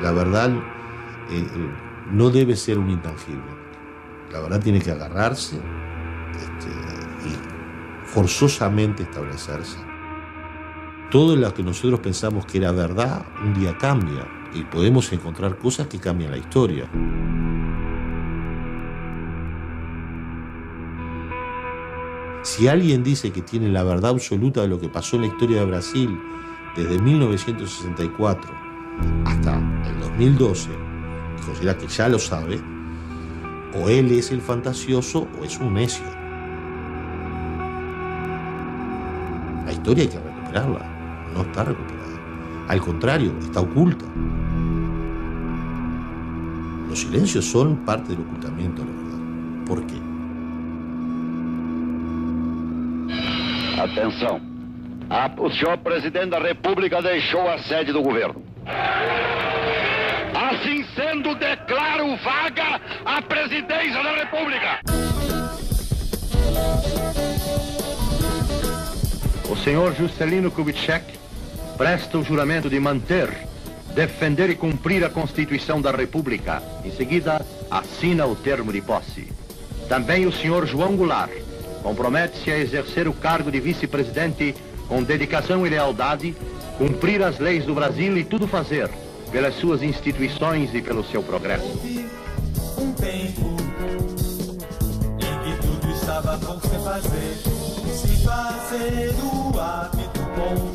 La verdad no debe ser un intangible. La verdad tiene que agarrarse y forzosamente establecerse. Todo lo que nosotros pensamos que era verdad, un día cambia y podemos encontrar cosas que cambian la historia. Si alguien dice que tiene la verdad absoluta de lo que pasó en la historia de Brasil desde 1964 hasta el 2012, y considera que ya lo sabe, o él es el fantasioso o es un necio. La historia hay que recuperarla, no está recuperada. Al contrario, está oculta. Los silencios son parte del ocultamiento de la verdad. ¿Por qué? Atenção. O senhor presidente da República deixou a sede do governo. Assim sendo, declaro vaga a presidência da República. O senhor Juscelino Kubitschek presta o juramento de manter, defender e cumprir a Constituição da República. Em seguida, assina o termo de posse. Também o senhor João Goulart compromete-se a exercer o cargo de vice-presidente com dedicação e lealdade, cumprir as leis do Brasil e tudo fazer pelas suas instituições e pelo seu progresso. Um tempo em que tudo estava por se fazer o hábito bom,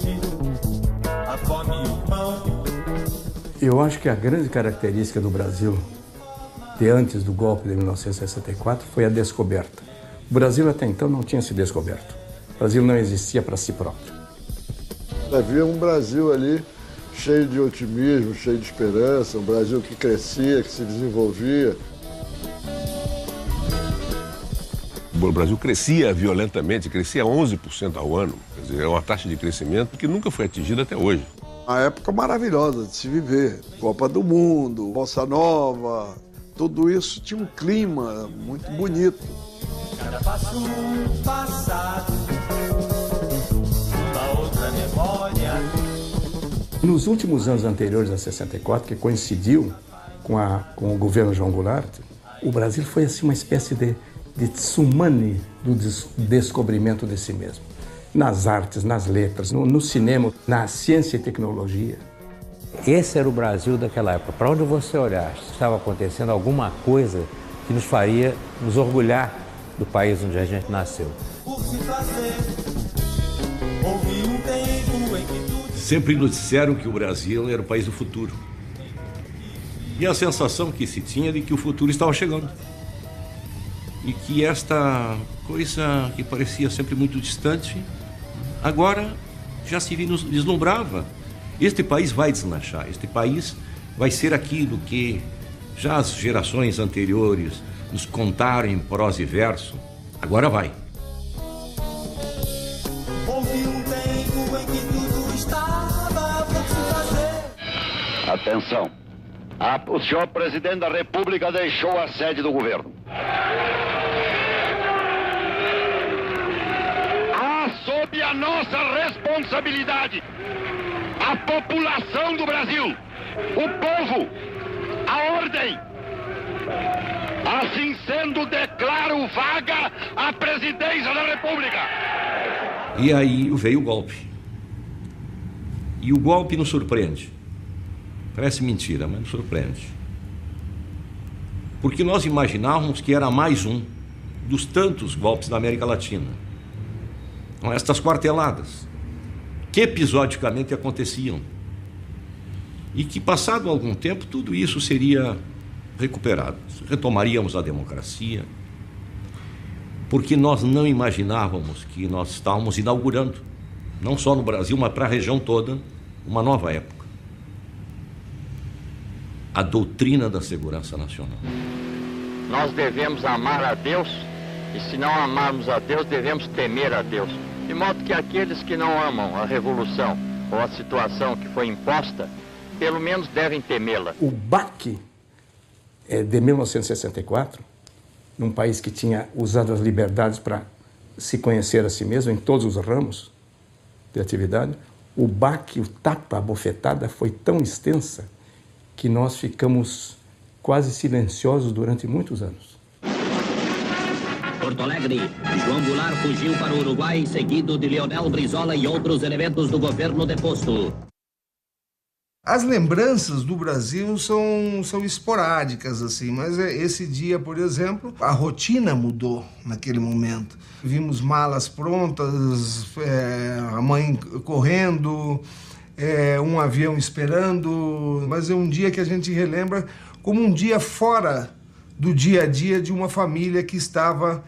a fome e o pão. Eu acho que a grande característica do Brasil de antes do golpe de 1964 foi a descoberta. O Brasil até então não tinha se descoberto. O Brasil não existia para si próprio. Havia um Brasil ali cheio de otimismo, cheio de esperança, um Brasil que crescia, que se desenvolvia. O Brasil crescia violentamente, crescia 11% ao ano. Quer dizer, é uma taxa de crescimento que nunca foi atingida até hoje. Uma época maravilhosa de se viver. Copa do Mundo, Bossa Nova, tudo isso tinha um clima muito bonito. Cada passo passado, uma outra memória. Nos últimos anos anteriores a 64, que coincidiu com o governo João Goulart, o Brasil foi assim uma espécie de tsunami do descobrimento de si mesmo. Nas artes, nas letras, no cinema, na ciência e tecnologia. Esse era o Brasil daquela época. Para onde você olhar, estava acontecendo alguma coisa que nos faria nos orgulhar do país onde a gente nasceu. Sempre nos disseram que o Brasil era o país do futuro. E a sensação que se tinha de que o futuro estava chegando. E que esta coisa que parecia sempre muito distante, agora já se vislumbrava. Este país vai deslanchar, este país vai ser aquilo que já as gerações anteriores nos contaram em prosa e verso, agora vai. Houve um tempo em que tudo estava por se fazer. Atenção. O senhor presidente da República deixou a sede do governo. Sob a nossa responsabilidade, a população do Brasil, o povo, a ordem. Assim sendo, declaro vaga a presidência da República. E aí veio o golpe. E o golpe nos surpreende. Parece mentira, mas nos surpreende. Porque nós imaginávamos que era mais um dos tantos golpes da América Latina. Estas quarteladas, que episodicamente aconteciam. E que, passado algum tempo, tudo isso seria recuperado. Retomaríamos a democracia. Porque nós não imaginávamos que nós estávamos inaugurando, não só no Brasil, mas para a região toda, uma nova época. A doutrina da segurança nacional. Nós devemos amar a Deus, e se não amarmos a Deus, devemos temer a Deus. De modo que aqueles que não amam a revolução ou a situação que foi imposta, pelo menos devem temê-la. O baque de 1964, num país que tinha usado as liberdades para se conhecer a si mesmo em todos os ramos de atividade, o baque, o tapa, a bofetada foi tão extensa que nós ficamos quase silenciosos durante muitos anos. Porto Alegre, João Goulart fugiu para o Uruguai, seguido de Leonel Brizola e outros elementos do governo deposto. As lembranças do Brasil são esporádicas, assim, mas esse dia, por exemplo, a rotina mudou naquele momento. Vimos malas prontas, a mãe correndo, um avião esperando, mas é um dia que a gente relembra como um dia fora do dia a dia de uma família que estava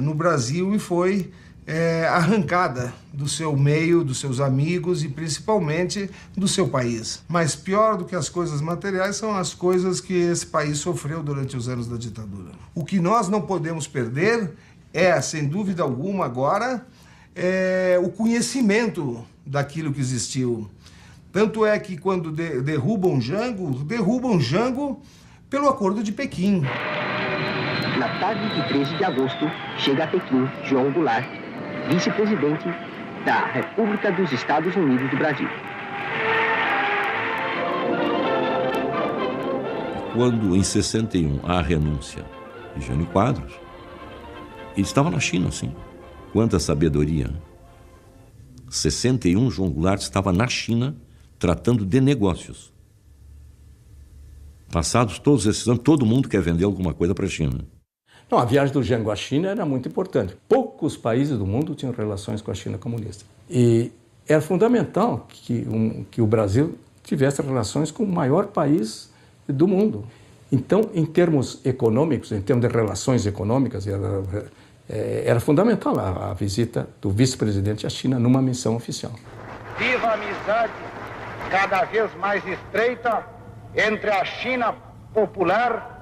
no Brasil e foi arrancada do seu meio, dos seus amigos e principalmente do seu país. Mas pior do que as coisas materiais são as coisas que esse país sofreu durante os anos da ditadura. O que nós não podemos perder sem dúvida alguma agora, o conhecimento daquilo que existiu. Tanto é que quando derrubam Jango pelo Acordo de Pequim. Na tarde de 13 de agosto, chega a Pequim João Goulart, vice-presidente da República dos Estados Unidos do Brasil. Quando, em 61, há a renúncia de Jânio Quadros, ele estava na China, sim. Quanta sabedoria. 61, João Goulart estava na China tratando de negócios. Passados todos esses anos, todo mundo quer vender alguma coisa para a China. Não, a viagem do Jango à China era muito importante. Poucos países do mundo tinham relações com a China comunista. E era fundamental que o Brasil tivesse relações com o maior país do mundo. Então, em termos econômicos, em termos de relações econômicas, era fundamental a visita do vice-presidente à China numa missão oficial. Viva a amizade cada vez mais estreita entre a China popular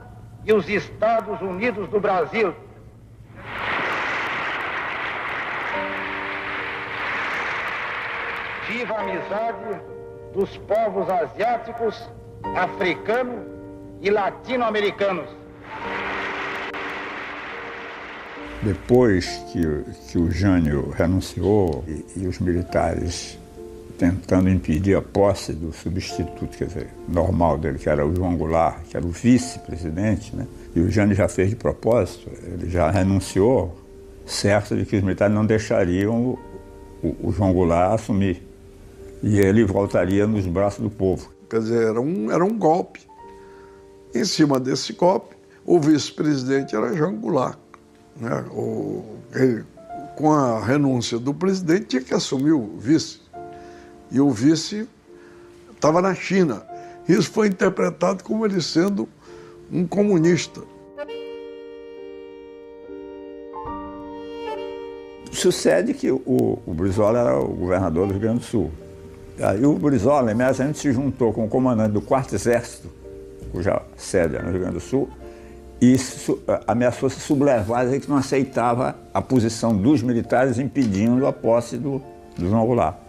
e os Estados Unidos do Brasil. Viva a amizade dos povos asiáticos, africanos e latino-americanos. Depois que o Jânio renunciou e os militares tentando impedir a posse do substituto, quer dizer, normal dele, que era o João Goulart, que era o vice-presidente, né? E o Jânio já fez de propósito, ele já renunciou, certo de que os militares não deixariam o João Goulart assumir. E ele voltaria nos braços do povo. Quer dizer, era um golpe. Em cima desse golpe, o vice-presidente era João Goulart. Né? Com a renúncia do presidente, tinha que assumir o vice. E o vice estava na China. Isso foi interpretado como ele sendo um comunista. Sucede que o Brizola era o governador do Rio Grande do Sul. Aí o Brizola, imediatamente, se juntou com o comandante do 4º Exército, cuja sede era no Rio Grande do Sul, e ameaçou se sublevar, que não aceitava a posição dos militares impedindo a posse do João Goulart.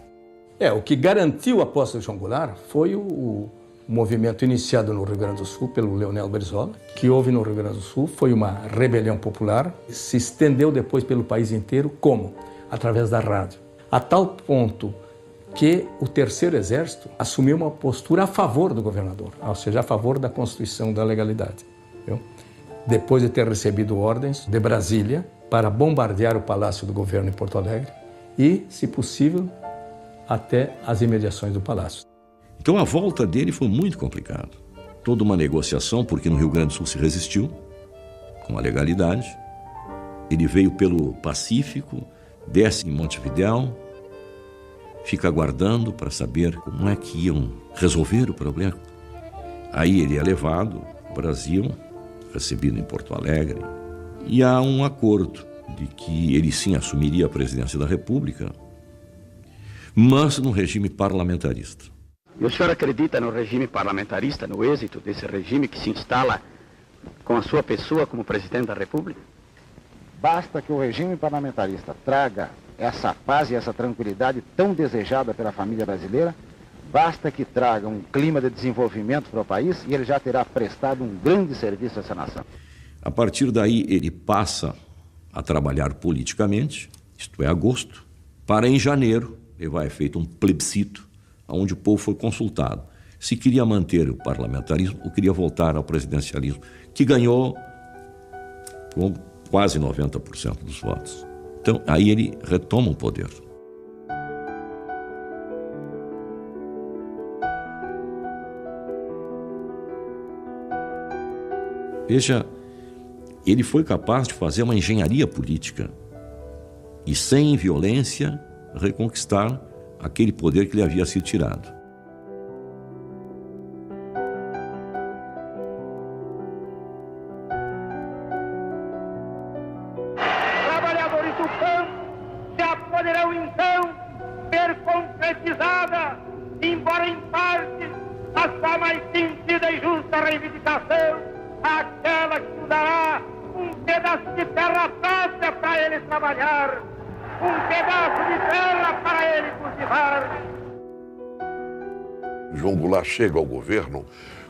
O que garantiu a posse do João Goulart foi o movimento iniciado no Rio Grande do Sul pelo Leonel Brizola, que houve no Rio Grande do Sul, foi uma rebelião popular, se estendeu depois pelo país inteiro, como? Através da rádio. A tal ponto que o 3º Exército assumiu uma postura a favor do governador, ou seja, a favor da Constituição da legalidade. Viu? Depois de ter recebido ordens de Brasília para bombardear o Palácio do Governo em Porto Alegre e, se possível, até as imediações do Palácio. Então a volta dele foi muito complicada. Toda uma negociação, porque no Rio Grande do Sul se resistiu, com a legalidade. Ele veio pelo Pacífico, desce em Montevidéu, fica aguardando para saber como é que iam resolver o problema. Aí ele é levado ao Brasil, recebido em Porto Alegre, e há um acordo de que ele sim assumiria a presidência da República, mas no regime parlamentarista. E o senhor acredita no regime parlamentarista, no êxito desse regime que se instala com a sua pessoa como presidente da República? Basta que o regime parlamentarista traga essa paz e essa tranquilidade tão desejada pela família brasileira, basta que traga um clima de desenvolvimento para o país e ele já terá prestado um grande serviço a essa nação. A partir daí ele passa a trabalhar politicamente, isto é, agosto, para em janeiro ele vai feito um plebiscito, onde o povo foi consultado se queria manter o parlamentarismo ou queria voltar ao presidencialismo, que ganhou com quase 90% dos votos. Então, aí ele retoma o poder. Veja, ele foi capaz de fazer uma engenharia política e, sem violência, reconquistar aquele poder que lhe havia sido tirado. Trabalhadores do campo já poderão então ver concretizada, embora em parte, a sua mais sentida e justa reivindicação, aquela que dará um pedaço de terra pátria para ele trabalhar, um pedaço de terra para ele cultivar. João Goulart chega ao governo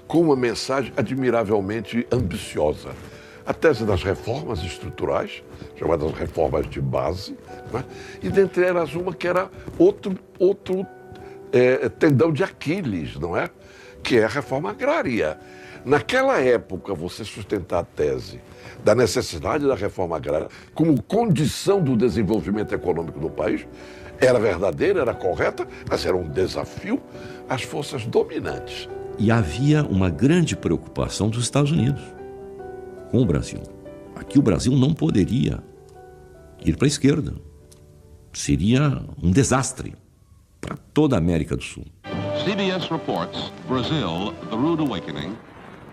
com uma mensagem admiravelmente ambiciosa. A tese das reformas estruturais, chamadas reformas de base, né? E dentre elas uma que era outro tendão de Aquiles, não é? Que é a reforma agrária. Naquela época, você sustentar a tese da necessidade da reforma agrária como condição do desenvolvimento econômico do país era verdadeira, era correta, mas era um desafio às forças dominantes. E havia uma grande preocupação dos Estados Unidos com o Brasil. Aqui o Brasil não poderia ir para a esquerda. Seria um desastre para toda a América do Sul. CBS reports Brazil, the rude awakening.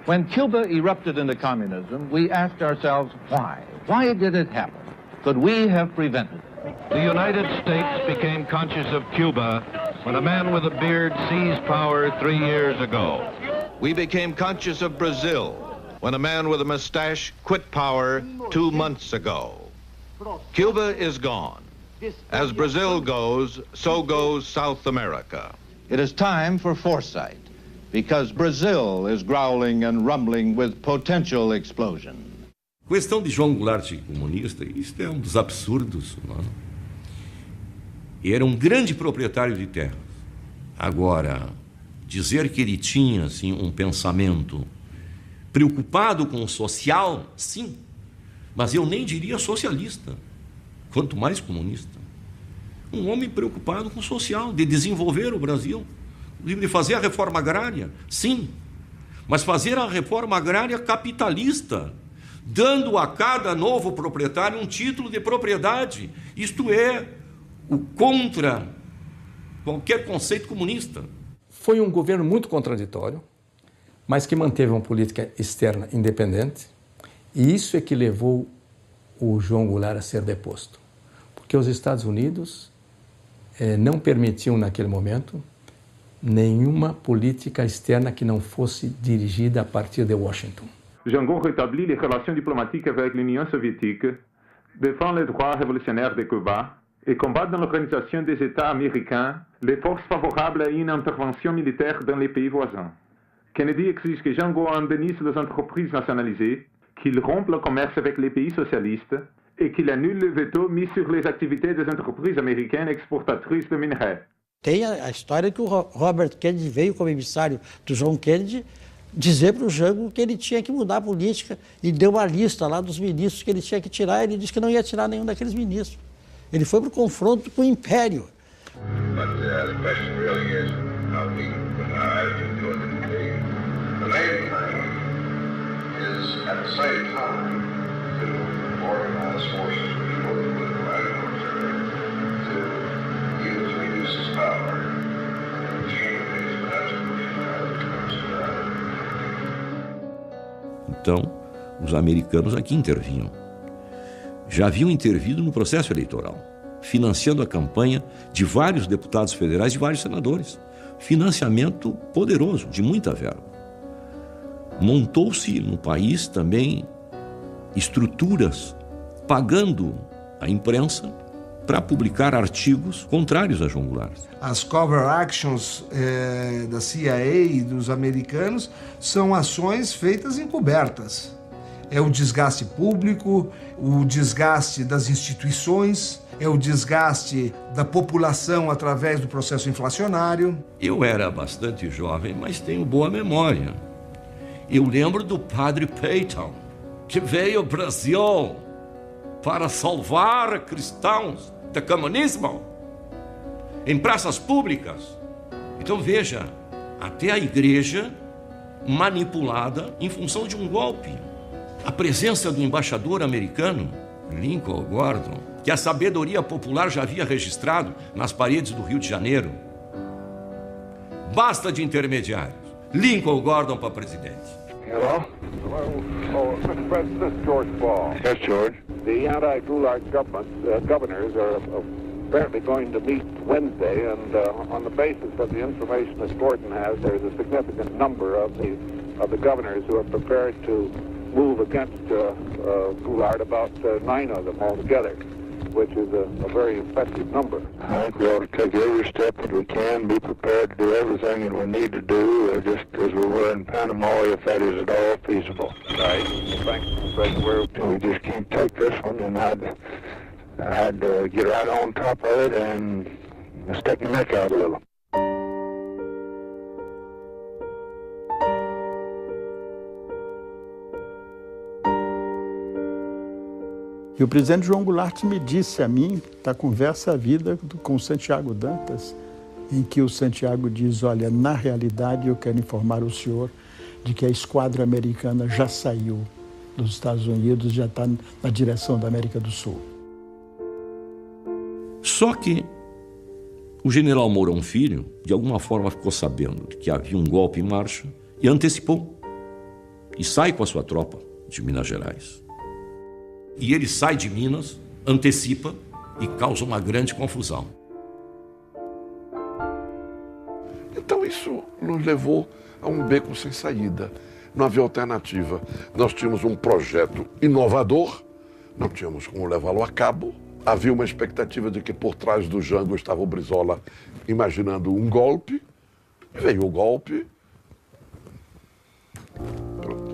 When Cuba erupted into communism, we asked ourselves why? Why did it happen? Could we have prevented it? The United States became conscious of Cuba when a man with a beard seized power 3 years ago. We became conscious of Brazil when a man with a mustache quit power 2 months ago. Cuba is gone. As Brazil goes, so goes South America. It is time for foresight, because Brazil is growling and rumbling with potential explosion. Questão de João Goulart comunista, isso é um dos absurdos, não é? Era um grande proprietário de terras. Agora, dizer que ele tinha assim, um pensamento preocupado com o social, sim, mas eu nem diria socialista, quanto mais comunista. Um homem preocupado com o social, de desenvolver o Brasil, de fazer a reforma agrária, sim, mas fazer a reforma agrária capitalista, dando a cada novo proprietário um título de propriedade. Isto é o contra qualquer conceito comunista. Foi um governo muito contraditório, mas que manteve uma política externa independente, e isso é que levou o João Goulart a ser deposto. Porque os Estados Unidos não permitiam, naquele momento, nenhuma política externa que não fosse dirigida a partir de Washington. Jangon rétablit les relations diplomatiques avec l'Union soviétique, défend les droits révolutionnaires de Cuba et combat dans l'organisation des États américains les forces favorables à une intervention militaire dans les pays voisins. Kennedy exige que Jangon indemnise les entreprises nationalisées, qu'il rompe le commerce avec les pays socialistes et qu'il annule le veto mis sur les activités des entreprises américaines exportatrices de minerais. Tem a história que o Robert Kennedy veio como emissário do John Kennedy dizer para o Jango que ele tinha que mudar a política e deu uma lista lá dos ministros que ele tinha que tirar, e ele disse que não ia tirar nenhum daqueles ministros. Ele foi para o confronto com o Império. Então, os americanos aqui intervinham. Já haviam intervido no processo eleitoral, financiando a campanha de vários deputados federais e vários senadores. Financiamento poderoso, de muita verba. Montou-se no país também estruturas pagando a imprensa para publicar artigos contrários a João Goulart. As cover actions da CIA e dos americanos são ações feitas encobertas. É o desgaste público, o desgaste das instituições, é o desgaste da população através do processo inflacionário. Eu era bastante jovem, mas tenho boa memória. Eu lembro do padre Peyton, que veio ao Brasil para salvar cristãos do comunismo em praças públicas. Então veja, até a igreja manipulada em função de um golpe. A presença do embaixador americano, Lincoln Gordon, que a sabedoria popular já havia registrado nas paredes do Rio de Janeiro. Basta de intermediários. Lincoln Gordon para presidente. Hello? Oh, Mr. President, this is George Ball. Yes, George. The anti-Gulag governors are apparently going to meet Wednesday, and on the basis of the information that Gordon has, there's a significant number of the governors who are prepared to move against Goulart, about 9 of them altogether, which is a very effective number. I think we ought to take every step that we can, be prepared to do everything that we need to do, just as we were in Panama, if that is at all feasible. Right. Thanks, President. We just can't take this one, and I had to get right on top of it and stick my neck out a little. E o presidente João Goulart me disse a mim, da conversa à vida com o Santiago Dantas, em que o Santiago diz, olha, na realidade eu quero informar o senhor de que a esquadra americana já saiu dos Estados Unidos, já está na direção da América do Sul. Só que o general Mourão Filho, de alguma forma, ficou sabendo de que havia um golpe em marcha e antecipou. E sai com a sua tropa de Minas Gerais. E ele sai de Minas, antecipa e causa uma grande confusão. Então isso nos levou a um beco sem saída. Não havia alternativa. Nós tínhamos um projeto inovador, não tínhamos como levá-lo a cabo. Havia uma expectativa de que por trás do Jango estava o Brizola imaginando um golpe. Veio o golpe. Pronto.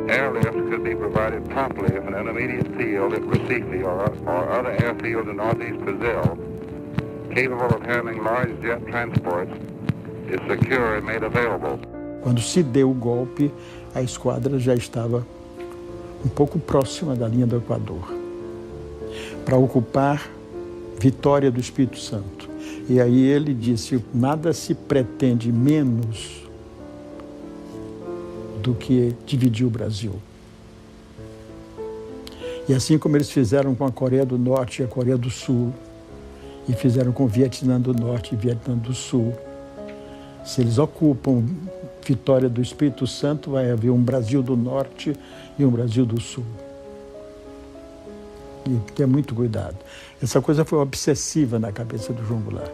Airlift could be provided promptly if an immediate field at Recife or other airfield in northeast Brazil, capable of handling large jet transports, is secure and made available. Quando se deu o golpe, a esquadra já estava um pouco próxima da linha do Equador, para ocupar Vitória do Espírito Santo. E aí ele disse, nada se pretende menos do que dividir o Brasil. E assim como eles fizeram com a Coreia do Norte e a Coreia do Sul, e fizeram com o Vietnã do Norte e Vietnã do Sul, se eles ocupam Vitória do Espírito Santo, vai haver um Brasil do Norte e um Brasil do Sul. E ter muito cuidado. Essa coisa foi obsessiva na cabeça do João Goulart.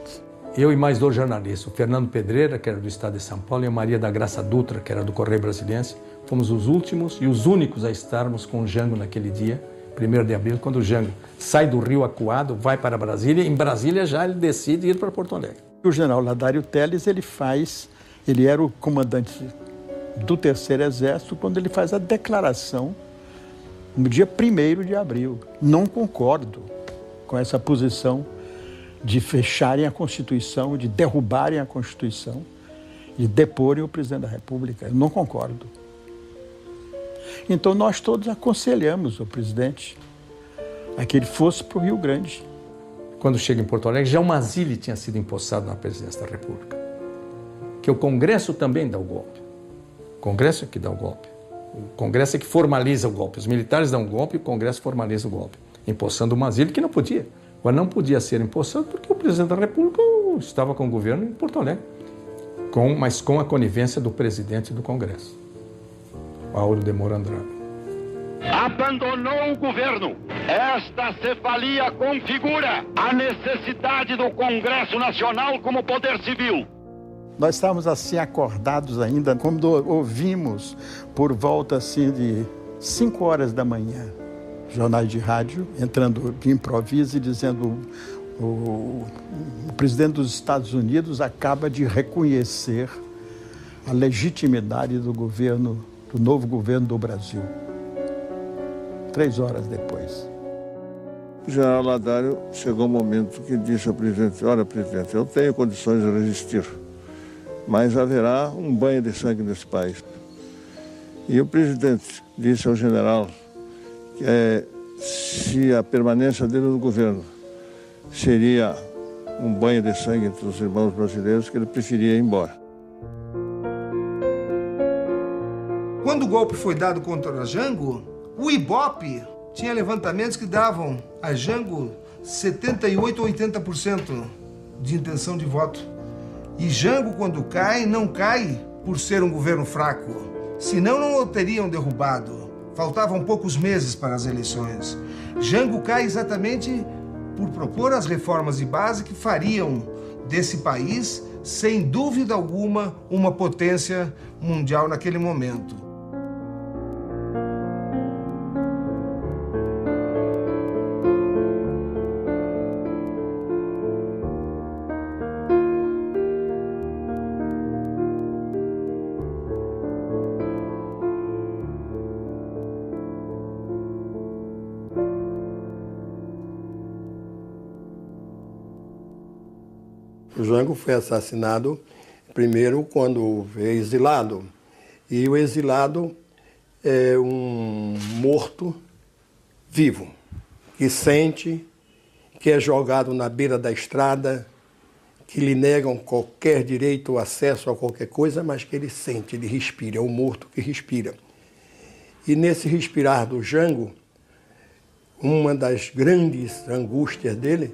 Eu e mais 2 jornalistas, o Fernando Pedreira, que era do Estado de São Paulo, e a Maria da Graça Dutra, que era do Correio Brasiliense, fomos os últimos e os únicos a estarmos com o Jango naquele dia, 1º de abril, quando o Jango sai do Rio Acuado, vai para Brasília, e em Brasília já ele decide ir para Porto Alegre. O general Ladário Telles, ele era o comandante do 3º Exército quando ele faz a declaração no dia 1º de abril. Não concordo com essa posição de fecharem a Constituição, de derrubarem a Constituição, de deporem o presidente da República. Eu não concordo. Então nós todos aconselhamos o presidente a que ele fosse para o Rio Grande. Quando chega em Porto Alegre, já o Mazili tinha sido empossado na presidência da República. Que o Congresso também dá o golpe. O Congresso é que dá o golpe. O Congresso é que formaliza o golpe. Os militares dão o golpe e o Congresso formaliza o golpe. Empossando o Mazili, que não podia. Agora, não podia ser empossado porque o presidente da República estava com o governo em Porto Alegre. Mas com a conivência do presidente do Congresso, Auro de Moura Andrade. Abandonou o governo. Esta cefalia configura a necessidade do Congresso Nacional como poder civil. Nós estávamos assim acordados ainda, quando ouvimos por volta assim de 5 horas da manhã, jornais de rádio entrando de improviso e dizendo o presidente dos Estados Unidos acaba de reconhecer a legitimidade do governo, do novo governo do Brasil. 3 horas depois. O general Ladário chegou um momento que disse ao presidente: olha, presidente, eu tenho condições de resistir, mas haverá um banho de sangue nesse país. E o presidente disse ao general que se a permanência dele no governo seria um banho de sangue entre os irmãos brasileiros, que ele preferia ir embora. Quando o golpe foi dado contra Jango, o Ibope tinha levantamentos que davam a Jango 78% ou 80% de intenção de voto. E Jango, quando cai, não cai por ser um governo fraco. Senão não o teriam derrubado. Faltavam poucos meses para as eleições. Jango cai exatamente por propor as reformas de base que fariam desse país, sem dúvida alguma, uma potência mundial naquele momento. O Jango foi assassinado primeiro quando é exilado. E o exilado é um morto vivo, que sente, que é jogado na beira da estrada, que lhe negam qualquer direito ou acesso a qualquer coisa, mas que ele sente, ele respira, é um morto que respira. E nesse respirar do Jango, uma das grandes angústias dele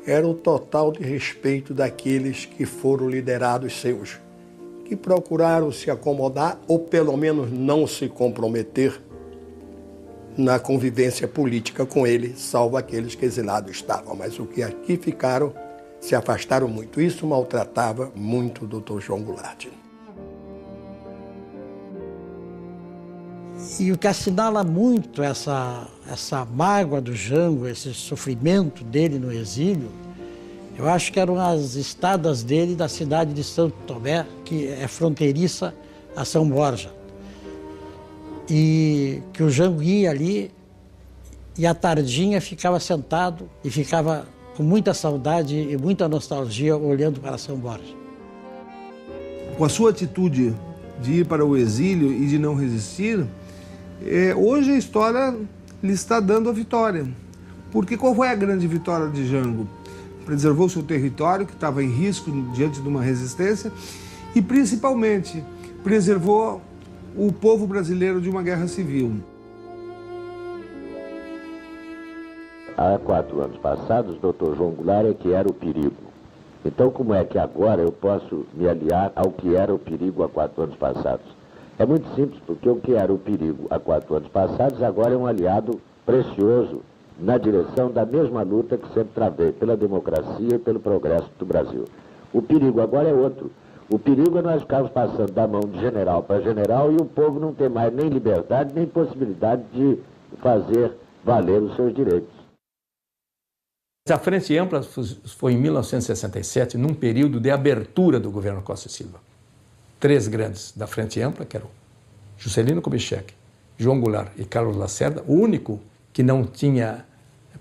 era o total de respeito daqueles que foram liderados seus, que procuraram se acomodar ou pelo menos não se comprometer na convivência política com ele, salvo aqueles que exilados estavam. Mas os que aqui ficaram se afastaram muito. Isso maltratava muito o Dr. João Goulart. E o que assinala muito essa mágoa do Jango, esse sofrimento dele no exílio, eu acho que eram as estadas dele da cidade de Santo Tomé, que é fronteiriça a São Borja. E que o Jango ia ali e à tardinha ficava sentado e ficava com muita saudade e muita nostalgia olhando para São Borja. Com a sua atitude de ir para o exílio e de não resistir, hoje a história lhe está dando a vitória. Porque qual foi a grande vitória de Jango? Preservou seu território, que estava em risco diante de uma resistência, e principalmente preservou o povo brasileiro de uma guerra civil. Há 4 anos passados, o Dr. João Goulart é que era o perigo. Então, como é que agora eu posso me aliar ao que era o perigo há 4 anos passados? É muito simples, porque o que era o perigo há 4 anos passados agora é um aliado precioso na direção da mesma luta que sempre travei, pela democracia e pelo progresso do Brasil. O perigo agora é outro. O perigo é nós ficarmos passando da mão de general para general e o povo não ter mais nem liberdade, nem possibilidade de fazer valer os seus direitos. A Frente Ampla foi em 1967, num período de abertura do governo Costa e Silva. 3 grandes da Frente Ampla, que eram Juscelino Kubitschek, João Goulart e Carlos Lacerda. O único que não tinha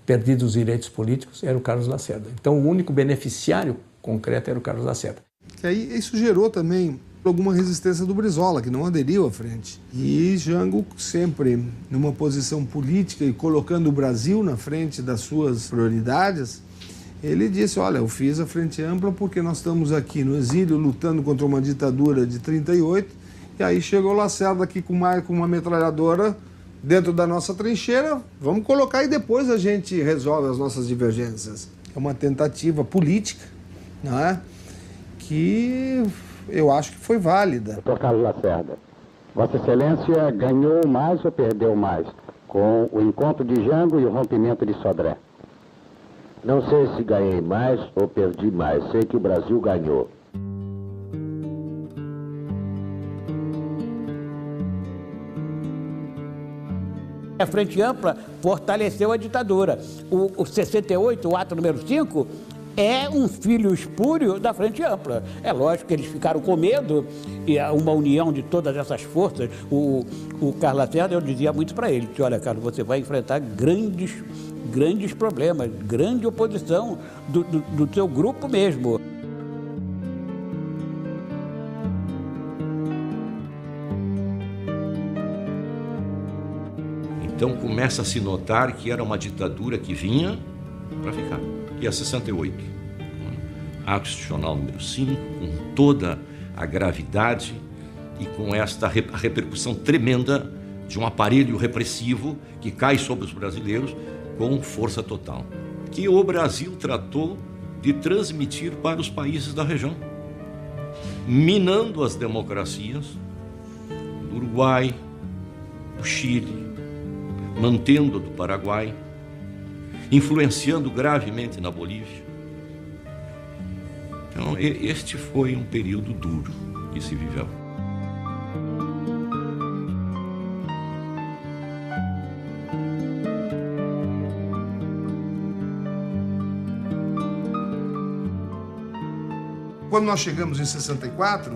perdido os direitos políticos era o Carlos Lacerda. Então, o único beneficiário concreto era o Carlos Lacerda. Que aí isso gerou também alguma resistência do Brizola, que não aderiu à frente. E Jango, sempre numa posição política e colocando o Brasil na frente das suas prioridades, ele disse: olha, eu fiz a Frente Ampla porque nós estamos aqui no exílio lutando contra uma ditadura de 38, e aí chegou o Lacerda aqui com uma metralhadora dentro da nossa trincheira, vamos colocar e depois a gente resolve as nossas divergências. É uma tentativa política, não é? Que eu acho que foi válida. Dr. Carlos Lacerda, Vossa Excelência ganhou mais ou perdeu mais com o encontro de Jango e o rompimento de Sodré? Não sei se ganhei mais ou perdi mais, sei que o Brasil ganhou. A Frente Ampla fortaleceu a ditadura. O 68, o ato número 5, é um filho espúrio da Frente Ampla. É lógico que eles ficaram com medo, e uma união de todas essas forças. O Carlos Lacerda, eu dizia muito para ele, que olha, Carlos, você vai enfrentar grandes problemas, grande oposição do teu grupo mesmo. Então começa a se notar que era uma ditadura que vinha para ficar. E a 68, ato institucional número 5, com toda a gravidade e com esta repercussão tremenda de um aparelho repressivo que cai sobre os brasileiros com força total, que o Brasil tratou de transmitir para os países da região, minando as democracias do Uruguai, do Chile, mantendo do Paraguai, influenciando gravemente na Bolívia. Então, este foi um período duro que se viveu. Quando nós chegamos em 64,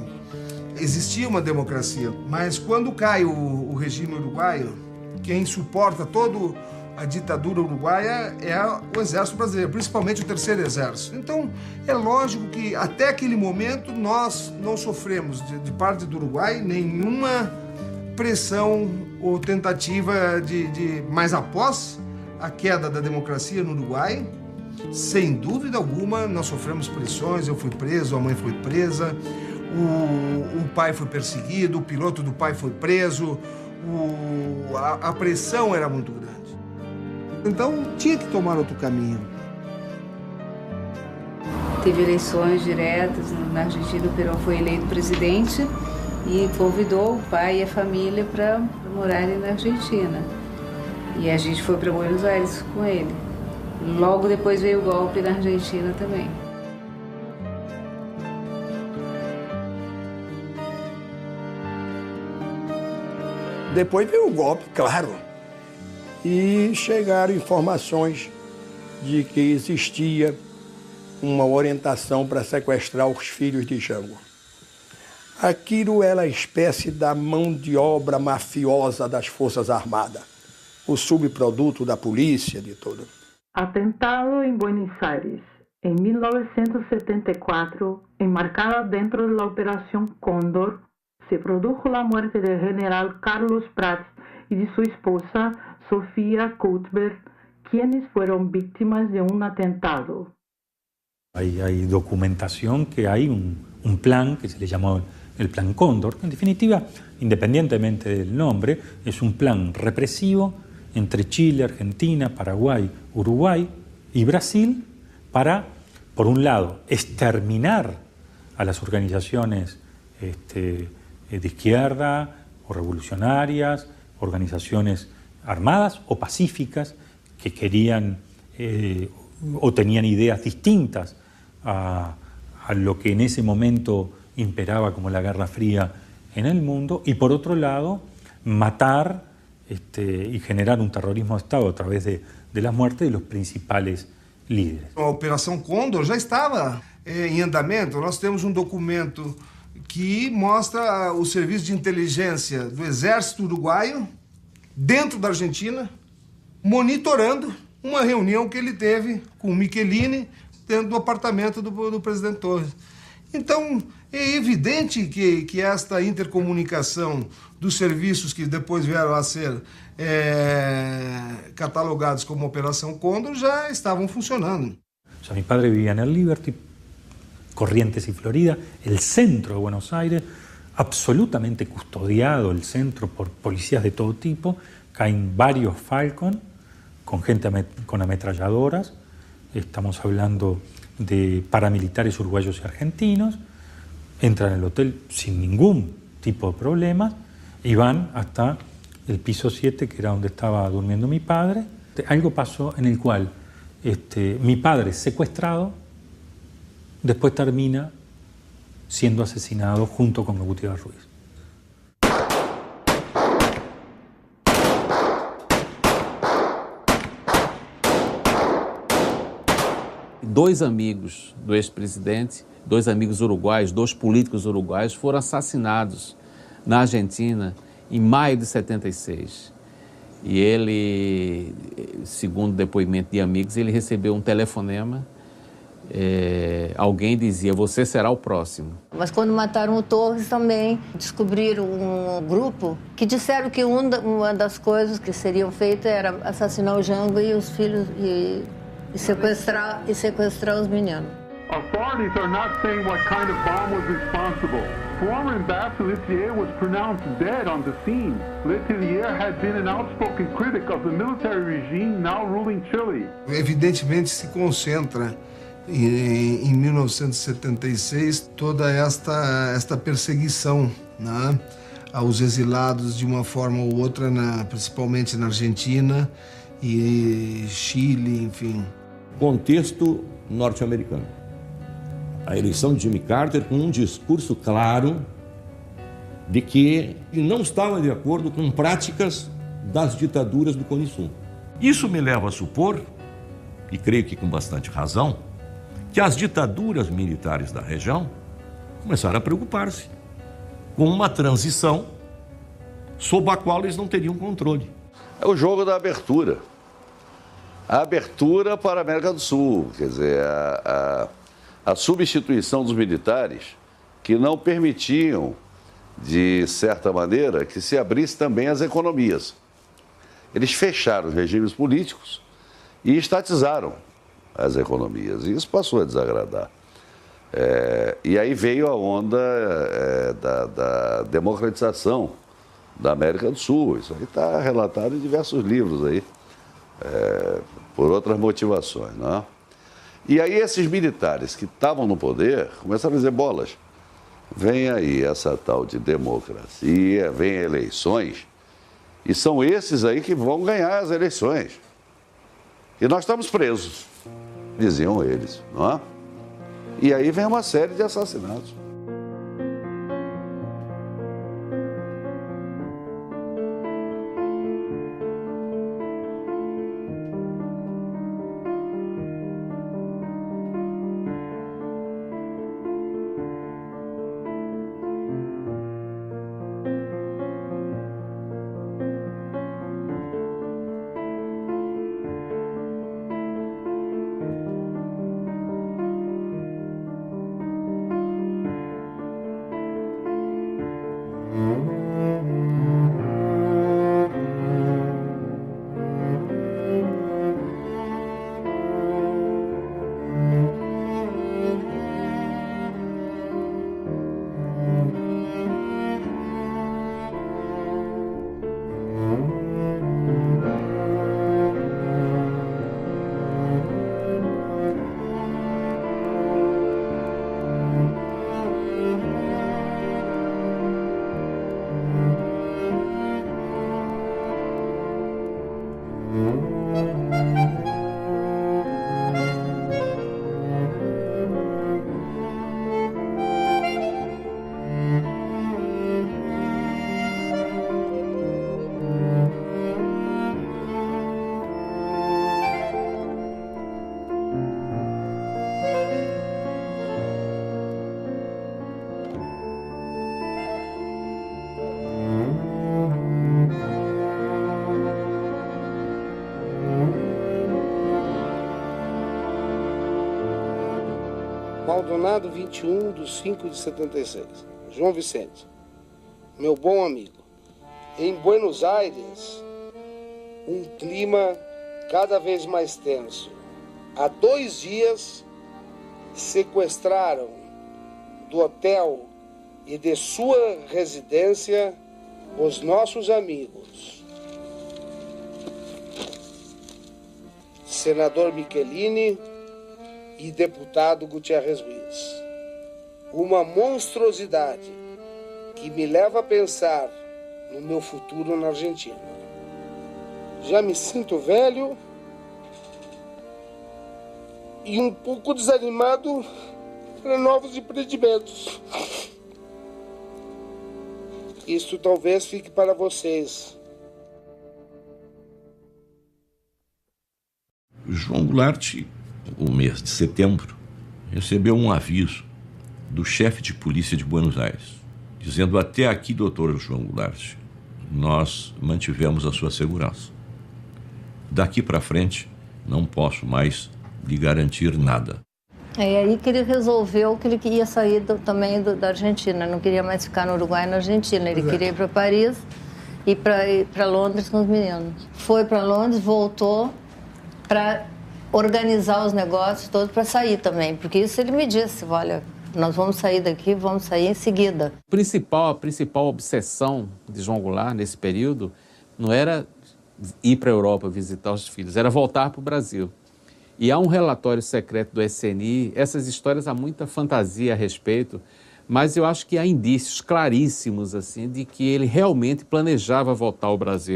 existia uma democracia, mas quando cai o regime uruguaio, quem suporta toda a ditadura uruguaia é o exército brasileiro, principalmente o terceiro exército. Então, é lógico que até aquele momento nós não sofremos de parte do Uruguai nenhuma pressão ou tentativa mas após a queda da democracia no Uruguai, sem dúvida alguma, nós sofremos pressões. Eu fui preso, a mãe foi presa, o pai foi perseguido, o piloto do pai foi preso, a pressão era muito grande. Então, tinha que tomar outro caminho. Teve eleições diretas na Argentina, o Perón foi eleito presidente e convidou o pai e a família para morarem na Argentina. E a gente foi para Buenos Aires com ele. Logo depois veio o golpe na Argentina também. Depois veio o golpe, claro. E chegaram informações de que existia uma orientação para sequestrar os filhos de Jango. Aquilo era a espécie da mão de obra mafiosa das Forças Armadas, o subproduto da polícia, de tudo. Atentado em Buenos Aires, em 1974, enmarcada dentro da Operação Cóndor, se produjo a morte do general Carlos Prats y de su esposa Sofía Cuthbert, quienes fueron víctimas de un atentado. Hay documentación que hay un plan que se le llamó el Plan Cóndor, que en definitiva, independientemente del nombre, es un plan represivo entre Chile, Argentina, Paraguay, Uruguay y Brasil para, por un lado, exterminar a las organizaciones de izquierda o revolucionarias, organizaciones armadas o pacíficas que querían o tenían ideas distintas a lo que en ese momento imperaba como la Guerra Fría en el mundo, y por otro lado matar y generar un terrorismo de Estado a través de las muertes de los principales líderes. A Operação Cóndor já estava em andamento. Nós temos um documento que mostra o serviço de inteligência do Exército Uruguaio dentro da Argentina, monitorando uma reunião que ele teve com o Michelini dentro do apartamento do presidente Torres. Então, é evidente que esta intercomunicação dos serviços que depois vieram a ser catalogados como Operação Cóndor já estavam funcionando. O sea, mi padre vivía en el Liberty, Corrientes y Florida, el centro de Buenos Aires, absolutamente custodiado el centro por policías de todo tipo. Caen varios Falcon con gente con ametralladoras. Estamos hablando de paramilitares uruguayos y argentinos. Entran al hotel sin ningún tipo de problemas y van hasta el piso 7, que era donde estaba durmiendo mi padre. Algo pasó en el cual mi padre secuestrado, después termina siendo asesinado junto con Gutiérrez Ruiz. 2 amigos do ex-presidente, 2 amigos uruguaios, 2 políticos uruguaios foram assassinados na Argentina em maio de 76. E ele, segundo depoimento de amigos, ele recebeu um telefonema. Alguém dizia, você será o próximo. Mas quando mataram o Torres também descobriram um grupo que disseram que uma das coisas que seriam feitas era assassinar o Jango e os filhos e sequestrar os meninos. Authorities are not saying what kind of bomb was responsible. Former Ambassador Letelier was pronounced dead on the scene. Letelier had been an outspoken critic of the military regime now ruling Chile. Evidentemente se concentra em 1976 toda esta perseguição, né, aos exilados de uma forma ou outra, principalmente na Argentina e Chile, enfim. Contexto norte-americano. A eleição de Jimmy Carter com um discurso claro de que não estava de acordo com práticas das ditaduras do Cone Sul. Isso me leva a supor, e creio que com bastante razão, que as ditaduras militares da região começaram a preocupar-se com uma transição sob a qual eles não teriam controle. É o jogo da abertura. A abertura para a América do Sul, quer dizer, a substituição dos militares que não permitiam, de certa maneira, que se abrisse também as economias. Eles fecharam os regimes políticos e estatizaram as economias. E isso passou a desagradar. E aí veio a onda da democratização da América do Sul. Isso aí está relatado em diversos livros aí, por outras motivações, não é? E aí esses militares que estavam no poder começaram a dizer, bolas, vem aí essa tal de democracia, vem eleições, e são esses aí que vão ganhar as eleições. E nós estamos presos, diziam eles, não é? E aí vem uma série de assassinatos. Maldonado, 21/5/76. João Vicente, meu bom amigo, em Buenos Aires, um clima cada vez mais tenso. Há 2 dias, sequestraram do hotel e de sua residência os nossos amigos. Senador Michelini e deputado Gutierrez Luiz. Uma monstruosidade que me leva a pensar no meu futuro na Argentina. Já me sinto velho e um pouco desanimado para novos empreendimentos. Isso talvez fique para vocês. João Goulart o mês de setembro, recebeu um aviso do chefe de polícia de Buenos Aires, dizendo: até aqui, doutor João Goulart, nós mantivemos a sua segurança. Daqui para frente, não posso mais lhe garantir nada. É aí que ele resolveu que ele ia sair também da Argentina, não queria mais ficar no Uruguai e na Argentina, ele queria ir para Paris e para Londres com os meninos. Foi para Londres, voltou para organizar os negócios todos para sair também, porque isso ele me disse: olha, nós vamos sair daqui, vamos sair em seguida. A principal obsessão de João Goulart nesse período não era ir para a Europa visitar os filhos, era voltar para o Brasil. E há um relatório secreto do SNI, essas histórias há muita fantasia a respeito, mas eu acho que há indícios claríssimos assim, de que ele realmente planejava voltar ao Brasil.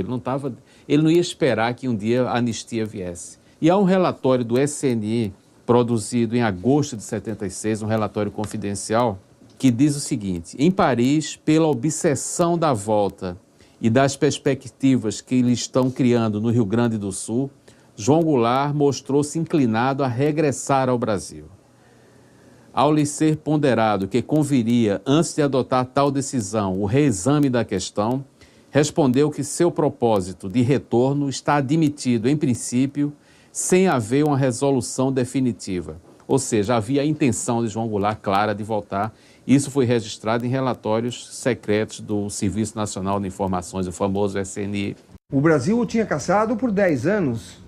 Ele não ia esperar que um dia a anistia viesse. E há um relatório do SNI, produzido em agosto de 76, um relatório confidencial, que diz o seguinte: em Paris, pela obsessão da volta e das perspectivas que eles estão criando no Rio Grande do Sul, João Goulart mostrou-se inclinado a regressar ao Brasil. Ao lhe ser ponderado que conviria, antes de adotar tal decisão, o reexame da questão, respondeu que seu propósito de retorno está admitido, em princípio, sem haver uma resolução definitiva. Ou seja, havia a intenção de João Goulart clara de voltar. Isso foi registrado em relatórios secretos do Serviço Nacional de Informações, o famoso SNI. O Brasil o tinha caçado por 10 anos.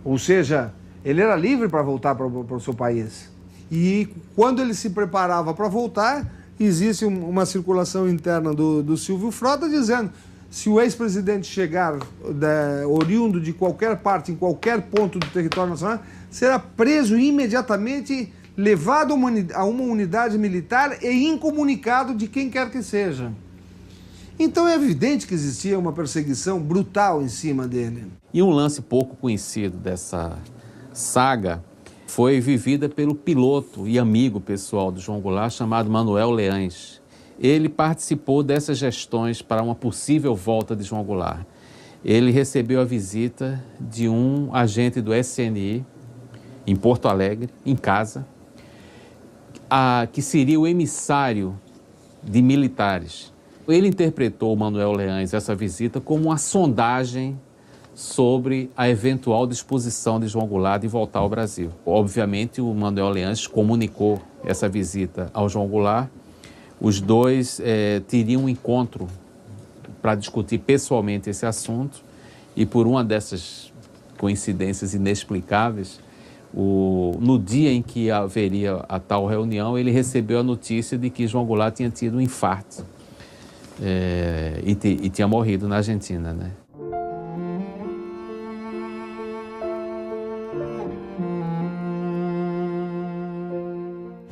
Ou seja, ele era livre para voltar para o seu país. E quando ele se preparava para voltar, existe uma circulação interna do Silvio Frota dizendo: se o ex-presidente chegar oriundo de qualquer parte, em qualquer ponto do território nacional, será preso imediatamente, levado a uma unidade militar e incomunicado de quem quer que seja. Então é evidente que existia uma perseguição brutal em cima dele. E um lance pouco conhecido dessa saga foi vivida pelo piloto e amigo pessoal do João Goulart, chamado Manuel Leães. Ele participou dessas gestões para uma possível volta de João Goulart. Ele recebeu a visita de um agente do SNI em Porto Alegre, em casa, que seria o emissário de militares. Ele interpretou, o Manuel Leães, essa visita como uma sondagem sobre a eventual disposição de João Goulart de voltar ao Brasil. Obviamente, o Manuel Leães comunicou essa visita ao João Goulart. Os dois teriam um encontro para discutir pessoalmente esse assunto e, por uma dessas coincidências inexplicáveis, no dia em que haveria a tal reunião, ele recebeu a notícia de que João Goulart tinha tido um infarto e tinha morrido na Argentina, né?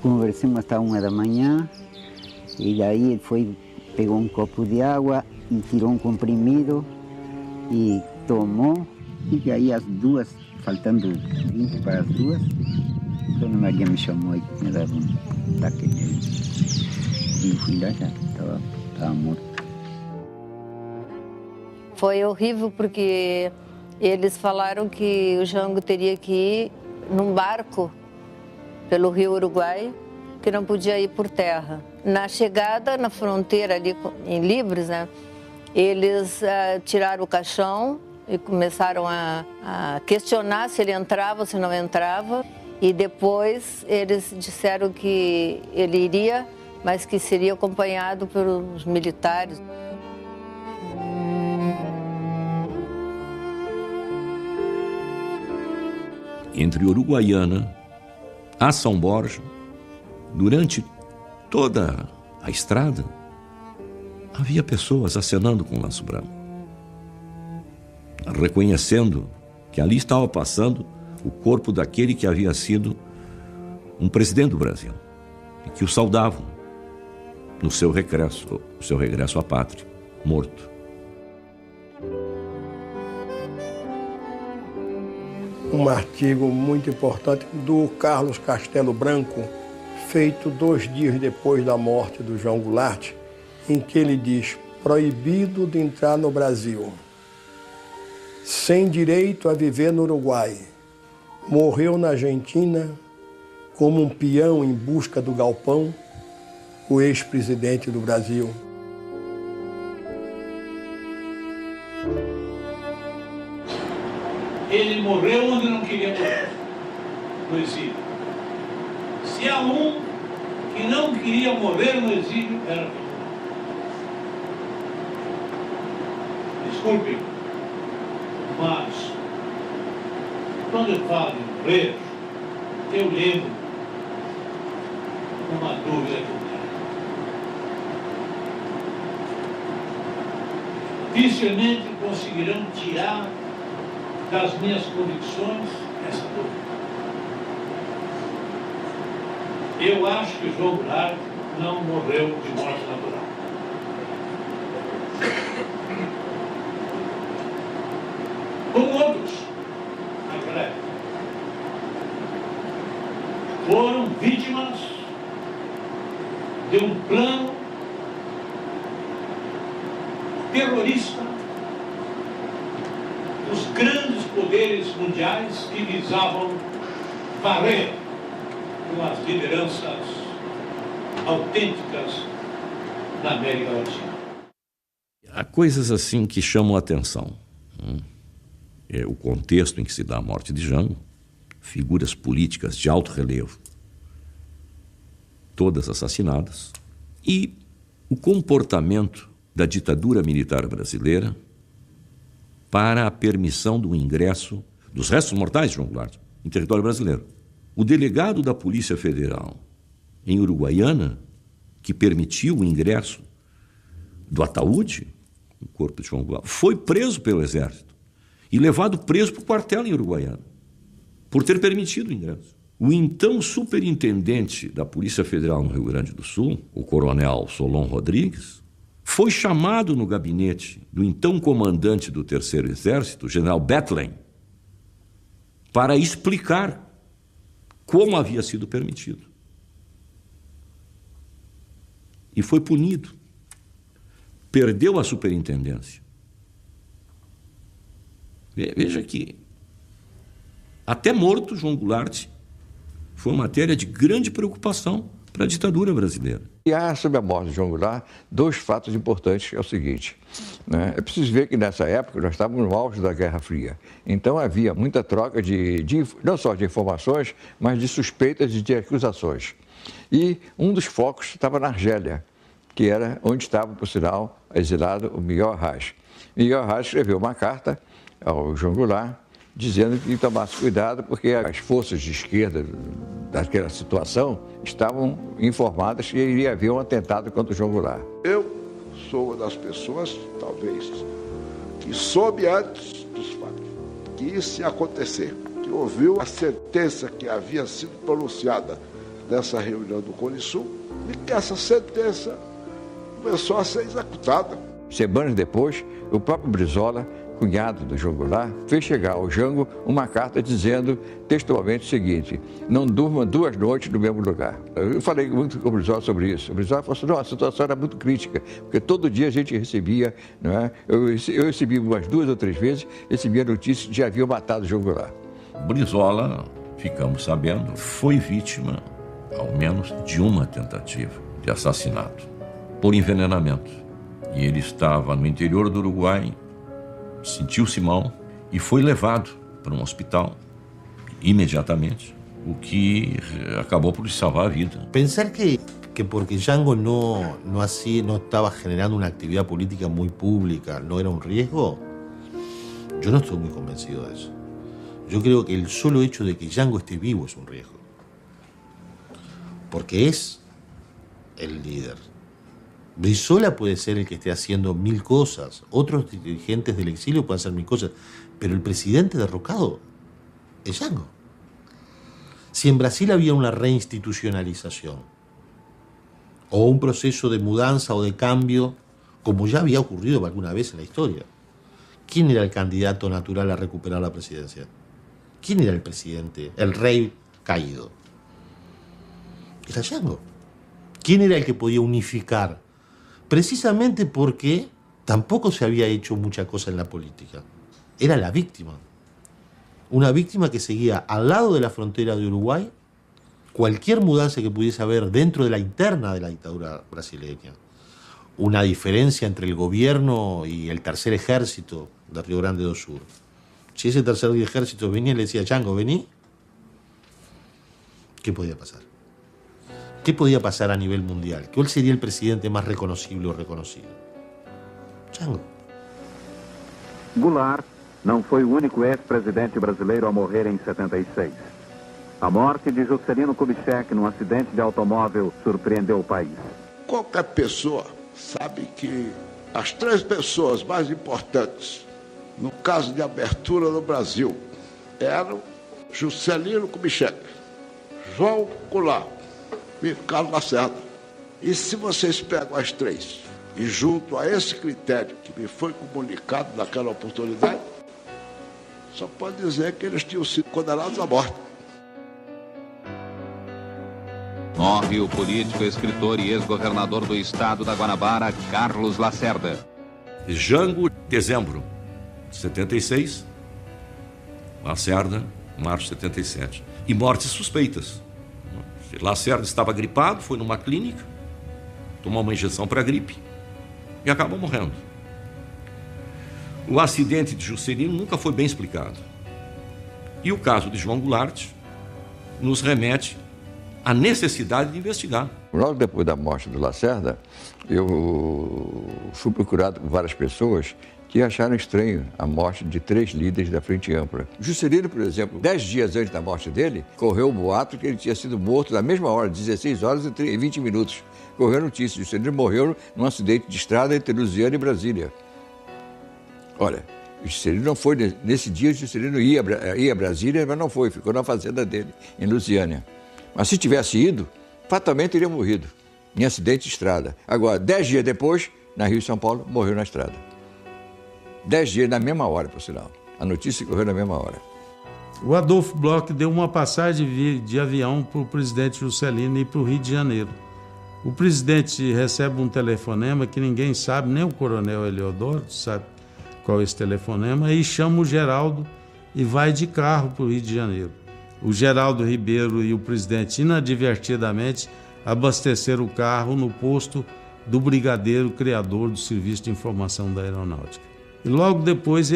Conversamos até 1 da manhã e daí ele pegou um copo de água e tirou um comprimido e tomou. E aí às 2, faltando 20 para as 2, a Dona Maria me chamou e tinha dado um ataque nele. E eu fui lá, já estava morto. Foi horrível porque eles falaram que o Jango teria que ir num barco pelo Rio Uruguai, que não podia ir por terra. Na chegada, na fronteira ali em Libres, né, eles tiraram o caixão e começaram a questionar se ele entrava ou se não entrava. E depois eles disseram que ele iria, mas que seria acompanhado pelos militares. Entre Uruguaiana a São Borja, durante toda a estrada, havia pessoas acenando com o laço branco, reconhecendo que ali estava passando o corpo daquele que havia sido um presidente do Brasil e que o saudavam no seu regresso à pátria, morto. Um artigo muito importante do Carlos Castelo Branco, feito 2 dias depois da morte do João Goulart, em que ele diz: proibido de entrar no Brasil, sem direito a viver no Uruguai, morreu na Argentina como um peão em busca do galpão, o ex-presidente do Brasil. Ele morreu onde não queria morrer, no exílio. Se há um que não queria morrer no exílio, era João Goulart. Desculpe, mas quando eu falo de morrer, eu lembro uma dúvida que eu tenho. Dificilmente conseguirão tirar das minhas convicções essa dúvida. Eu acho que João Goulart não morreu de morte natural. Como outros, naquela época, foram vítimas de um plano terrorista dos grandes poderes mundiais que visavam varrer com as lideranças autênticas da América Latina. Há coisas assim que chamam a atenção. É o contexto em que se dá a morte de Jango, figuras políticas de alto relevo, todas assassinadas, e o comportamento da ditadura militar brasileira para a permissão do ingresso dos restos mortais de João Goulart em território brasileiro. O delegado da Polícia Federal em Uruguaiana, que permitiu o ingresso do ataúde, o corpo de João Goulart, foi preso pelo Exército e levado preso para o quartel em Uruguaiana, por ter permitido o ingresso. O então superintendente da Polícia Federal no Rio Grande do Sul, o coronel Solon Rodrigues, foi chamado no gabinete do então comandante do Terceiro Exército, o general Bethlen, para explicar como havia sido permitido. E foi punido. Perdeu a superintendência. Veja que até morto, João Goulart foi matéria de grande preocupação para a ditadura brasileira. E há, sobre a morte de João Goulart, dois fatos importantes, que é o seguinte, né? É preciso ver que nessa época nós estávamos no auge da Guerra Fria. Então havia muita troca não só de informações, mas de suspeitas e de acusações. E um dos focos estava na Argélia, que era onde estava, por sinal, exilado o Miguel Arraes. Miguel Arraes escreveu uma carta ao João Goulart, dizendo que tomasse cuidado porque as forças de esquerda daquela situação estavam informadas que iria haver um atentado contra o João Goulart. Eu sou uma das pessoas, talvez, que soube antes dos fatos que isso ia acontecer, que ouviu a sentença que havia sido pronunciada nessa reunião do Cone Sul e que essa sentença começou a ser executada. Semanas depois, o próprio Brizola, cunhado do João Goulart, fez chegar ao Jango uma carta dizendo textualmente o seguinte: não durma 2 noites no mesmo lugar. Eu falei muito com o Brizola sobre isso. O Brizola falou assim: não, a situação era muito crítica, porque todo dia a gente recebia, não é? Eu recebi umas 2 ou 3 vezes, recebia notícias de que haviam matado o João Goulart. Brizola, ficamos sabendo, foi vítima, ao menos, de uma tentativa de assassinato por envenenamento. E ele estava no interior do Uruguai, sentiu-se mal e foi levado para um hospital imediatamente, o que acabou por lhe salvar a vida. Pensar que porque Jango no estaba generando una actividad política muy pública, no era un riesgo, yo no estoy muy convencido de eso. Yo creo que el solo hecho de que Jango esté vivo es un riesgo, porque es el líder. Brizola puede ser el que esté haciendo 1000 cosas, otros dirigentes del exilio pueden hacer 1000 cosas, pero el presidente derrocado es Jango. Si en Brasil había una reinstitucionalización o un proceso de mudanza o de cambio, como ya había ocurrido alguna vez en la historia, ¿quién era el candidato natural a recuperar la presidencia? ¿Quién era el presidente, el rey caído? Era Jango. ¿Quién era el que podía unificar? Precisamente porque tampoco se había hecho mucha cosa en la política. Era la víctima. Una víctima que seguía al lado de la frontera de Uruguay cualquier mudanza que pudiese haber dentro de la interna de la dictadura brasileña. Una diferencia entre el gobierno y el tercer ejército de Río Grande do Sul. Si ese tercer ejército venía y le decía, Chango, vení, ¿qué podía pasar? ¿Qué podía pasar a nivel mundial? ¿Cuál sería el presidente más reconocible o reconocido? Chango. Goulart não foi o único ex-presidente brasileiro a morrer em 76. A morte de Juscelino Kubitschek num acidente de automóvel surpreendeu o país. Qualquer pessoa sabe que as 3 pessoas mais importantes no caso de abertura no Brasil eram Juscelino Kubitschek, João Goulart e Carlos Lacerda. E se vocês pegam as 3 e junto a esse critério que me foi comunicado naquela oportunidade, só pode dizer que eles tinham sido condenados à morte. Morre o político, escritor e ex-governador do estado da Guanabara, Carlos Lacerda. Jango, dezembro de 76. Lacerda, março de 77. E mortes suspeitas. Lacerda estava gripado, foi numa clínica, tomou uma injeção para gripe e acabou morrendo. O acidente de Juscelino nunca foi bem explicado. E o caso de João Goulart nos remete à necessidade de investigar. Logo depois da morte do Lacerda, eu fui procurado por várias pessoas que acharam estranho a morte de 3 líderes da Frente Ampla. Juscelino, por exemplo, 10 dias antes da morte dele, correu o boato que ele tinha sido morto na mesma hora, 16 horas e 20 minutos. Correu a notícia, Juscelino morreu num acidente de estrada entre Lusiana e Brasília. Olha, Juscelino não foi, nesse dia Juscelino ia a Brasília, mas não foi, ficou na fazenda dele, em Lusiânia. Mas se tivesse ido, fatalmente teria morrido, em acidente de estrada. Agora, 10 dias depois, na Rio e São Paulo, morreu na estrada. 10 dias na mesma hora, por sinal. A notícia correu na mesma hora. O Adolfo Bloch deu uma passagem de avião para o presidente Juscelino ir para o Rio de Janeiro. O presidente recebe um telefonema que ninguém sabe, nem o coronel Eliodoro sabe qual é esse telefonema, e chama o Geraldo e vai de carro para o Rio de Janeiro. O Geraldo Ribeiro e o presidente, inadvertidamente, abasteceram o carro no posto do brigadeiro criador do Serviço de Informação da Aeronáutica. E logo depois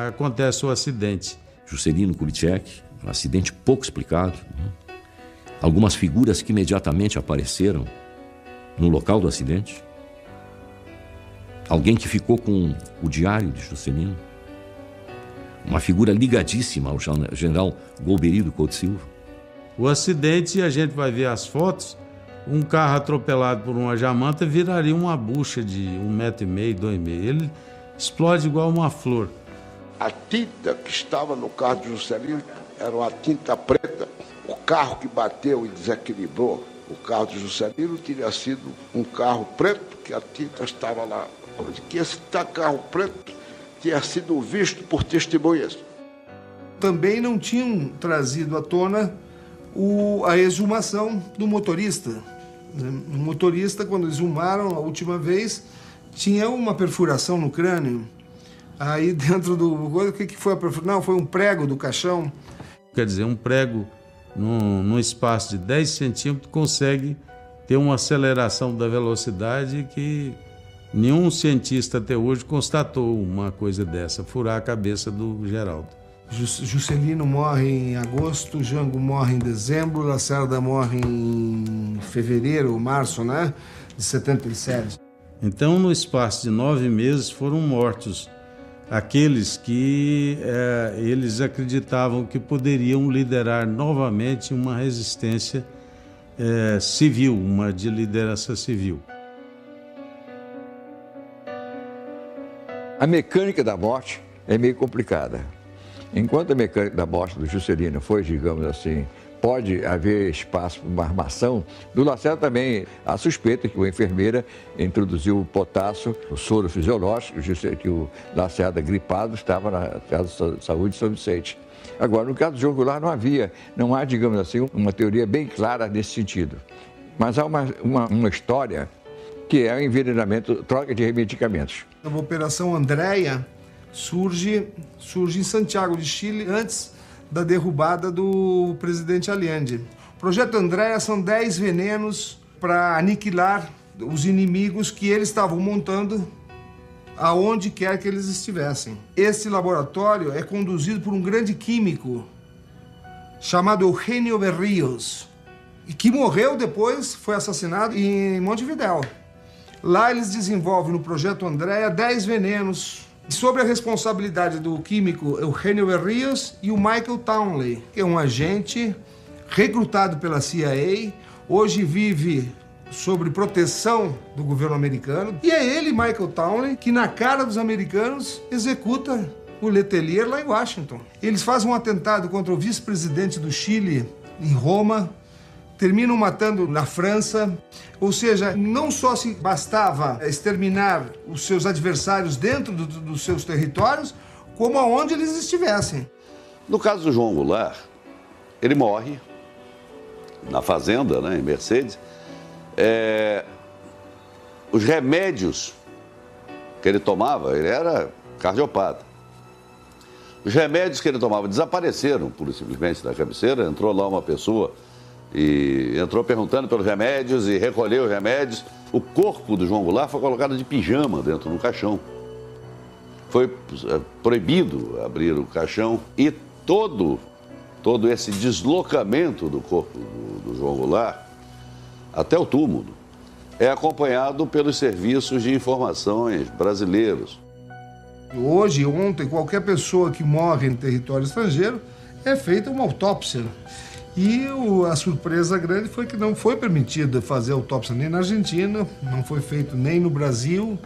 acontece o acidente. Juscelino Kubitschek, um acidente pouco explicado. Algumas figuras que imediatamente apareceram no local do acidente. Alguém que ficou com o diário de Juscelino. Uma figura ligadíssima ao general Golbery do Couto Silva. O acidente, a gente vai ver as fotos, um carro atropelado por uma jamanta viraria uma bucha de 1,5 metro, 2 metros. Ele explode igual uma flor. A tinta que estava no carro de Juscelino era uma tinta preta. O carro que bateu e desequilibrou o carro de Juscelino teria sido um carro preto, que a tinta estava lá. Que esse carro preto tinha sido visto por testemunhas. Também não tinham trazido à tona a exumação do motorista. O motorista, quando exumaram a última vez, tinha uma perfuração no crânio. Aí dentro do... O que foi a perfuração? Não, foi um prego do caixão. Quer dizer, um prego num espaço de 10 centímetros consegue ter uma aceleração da velocidade que nenhum cientista até hoje constatou uma coisa dessa, furar a cabeça do Geraldo. Juscelino morre em agosto, Jango morre em dezembro, Lacerda morre em fevereiro ou março, né? De 77. Então, no espaço de 9 meses, foram mortos aqueles que eles acreditavam que poderiam liderar novamente uma resistência civil, uma de liderança civil. A mecânica da morte é meio complicada. Enquanto a mecânica da morte do Juscelino foi, digamos assim, pode haver espaço para uma armação, do Lacerda também há suspeita que uma enfermeira introduziu o potássio, o soro fisiológico, que o Lacerda gripado estava na Casa de Saúde de São Vicente. Agora, no caso do João Goulart não há, digamos assim, uma teoria bem clara nesse sentido. Mas há uma história que é o envenenamento, troca de medicamentos. A Operação Andréia surge em Santiago de Chile antes da derrubada do presidente Allende. O Projeto Andréa são 10 venenos para aniquilar os inimigos que eles estavam montando aonde quer que eles estivessem. Esse laboratório é conduzido por um grande químico chamado Eugenio Berríos, e que morreu depois, foi assassinado em Montevidéu. Lá eles desenvolvem no Projeto Andréa 10 venenos sob a responsabilidade do químico Eugenio Berríos e o Michael Townley, que é um agente recrutado pela CIA, hoje vive sob proteção do governo americano. E é ele, Michael Townley, que na cara dos americanos executa o Letelier lá em Washington. Eles fazem um atentado contra o vice-presidente do Chile em Roma, terminam matando na França. Ou seja, não só se bastava exterminar os seus adversários dentro dos seus territórios, como aonde eles estivessem. No caso do João Goulart, ele morre na fazenda, né, em Mercedes. Os remédios que ele tomava, ele era cardiopata. Os remédios que ele tomava desapareceram, pura e simplesmente, da cabeceira. Entrou lá uma pessoa e entrou perguntando pelos remédios e recolheu os remédios. O corpo do João Goulart foi colocado de pijama dentro do caixão. Foi proibido abrir o caixão e todo esse deslocamento do corpo do João Goulart até o túmulo é acompanhado pelos serviços de informações brasileiros. Hoje, ontem, qualquer pessoa que morre em território estrangeiro é feita uma autópsia. E a surpresa grande foi que não foi permitido fazer autópsia nem na Argentina, não foi feito nem no Brasil.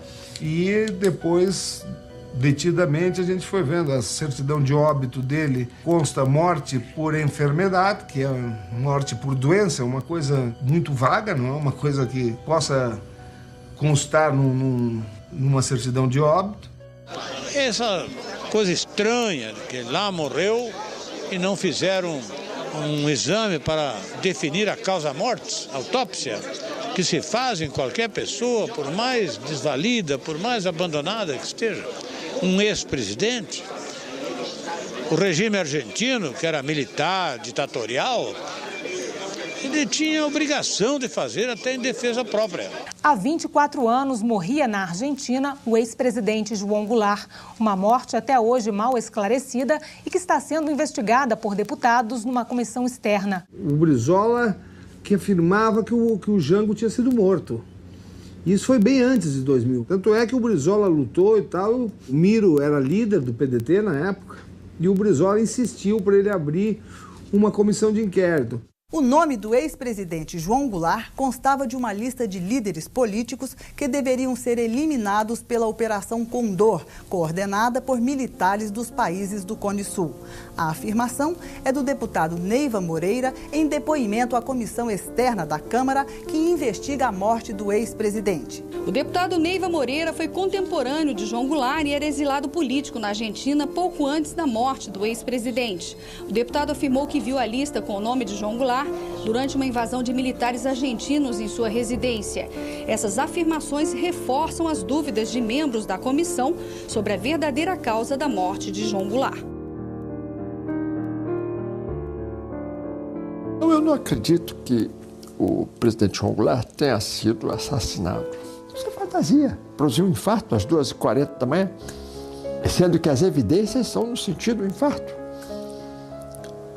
E depois, detidamente, a gente foi vendo a certidão de óbito dele. Consta morte por enfermidade, que é morte por doença, é uma coisa muito vaga, não é uma coisa que possa constar numa certidão de óbito. Essa coisa estranha, que lá morreu e não fizeram um exame para definir a causa-morte, autópsia, que se faz em qualquer pessoa, por mais desvalida, por mais abandonada que esteja. Um ex-presidente, o regime argentino, que era militar, ditatorial, ele tinha a obrigação de fazer até em defesa própria. Há 24 anos morria na Argentina o ex-presidente João Goulart, uma morte até hoje mal esclarecida e que está sendo investigada por deputados numa comissão externa. O Brizola que afirmava que o Jango tinha sido morto. Isso foi bem antes de 2000. Tanto é que o Brizola lutou e tal. O Miro era líder do PDT na época e o Brizola insistiu para ele abrir uma comissão de inquérito. O nome do ex-presidente João Goulart constava de uma lista de líderes políticos que deveriam ser eliminados pela Operação Condor, coordenada por militares dos países do Cone Sul. A afirmação é do deputado Neiva Moreira em depoimento à comissão externa da Câmara que investiga a morte do ex-presidente. O deputado Neiva Moreira foi contemporâneo de João Goulart e era exilado político na Argentina pouco antes da morte do ex-presidente. O deputado afirmou que viu a lista com o nome de João Goulart durante uma invasão de militares argentinos em sua residência. Essas afirmações reforçam as dúvidas de membros da comissão sobre a verdadeira causa da morte de João Goulart. Eu não acredito que o presidente João Goulart tenha sido assassinado. Isso é fantasia. Produziu um infarto às 2h40 da manhã, sendo que as evidências são no sentido do infarto.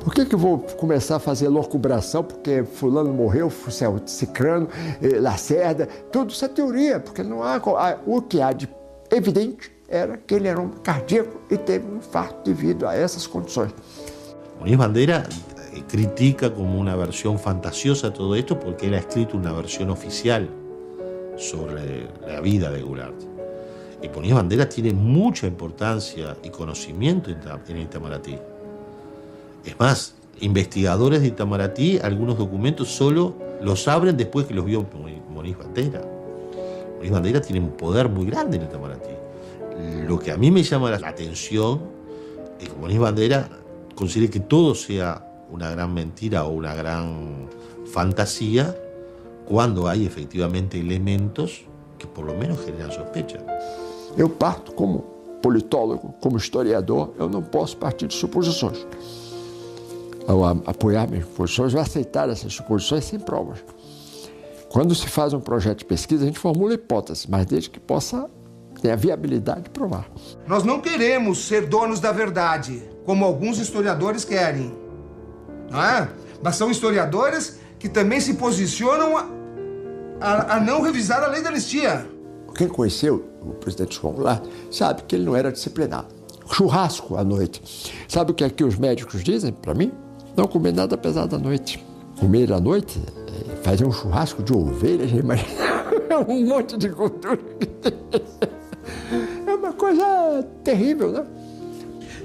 Por que eu vou começar a fazer locubração porque fulano morreu, Cicrano, Lacerda, tudo isso é teoria, porque não há... O que há de evidente era que ele era um cardíaco e teve um infarto devido a essas condições. Muniz Bandeira critica como una versión fantasiosa todo esto porque él ha escrito una versión oficial sobre la vida de Goulart. Y Muniz Bandeira tiene mucha importancia y conocimiento en Itamaraty. Es más, investigadores de Itamaraty, algunos documentos solo los abren después que los vio Muniz Bandeira. Muniz Bandeira tiene un poder muy grande en Itamaraty. Lo que a mí me llama la atención es que Muniz Bandeira considere que todo sea una gran mentira o una gran fantasía cuando hay efectivamente elementos que por lo menos generan sospecha. Eu parto como politólogo, como historiador, eu não posso partir de suposições. Ao apoiar minhas suposições, ou aceitar essas suposições sem provas. Quando se faz um projeto de pesquisa, a gente formula hipóteses, mas desde que possa ter a viabilidade de provar. Nós não queremos ser donos da verdade, como alguns historiadores querem. Não é? Mas são historiadores que também se posicionam a não revisar a lei da anistia. Quem conheceu o presidente João Goulart sabe que ele não era disciplinado. Churrasco à noite. Sabe o que aqui os médicos dizem para mim? Não comer nada pesado à noite. Comer à noite, fazer um churrasco de ovelha, imagina, um monte de gordura. É uma coisa terrível, né?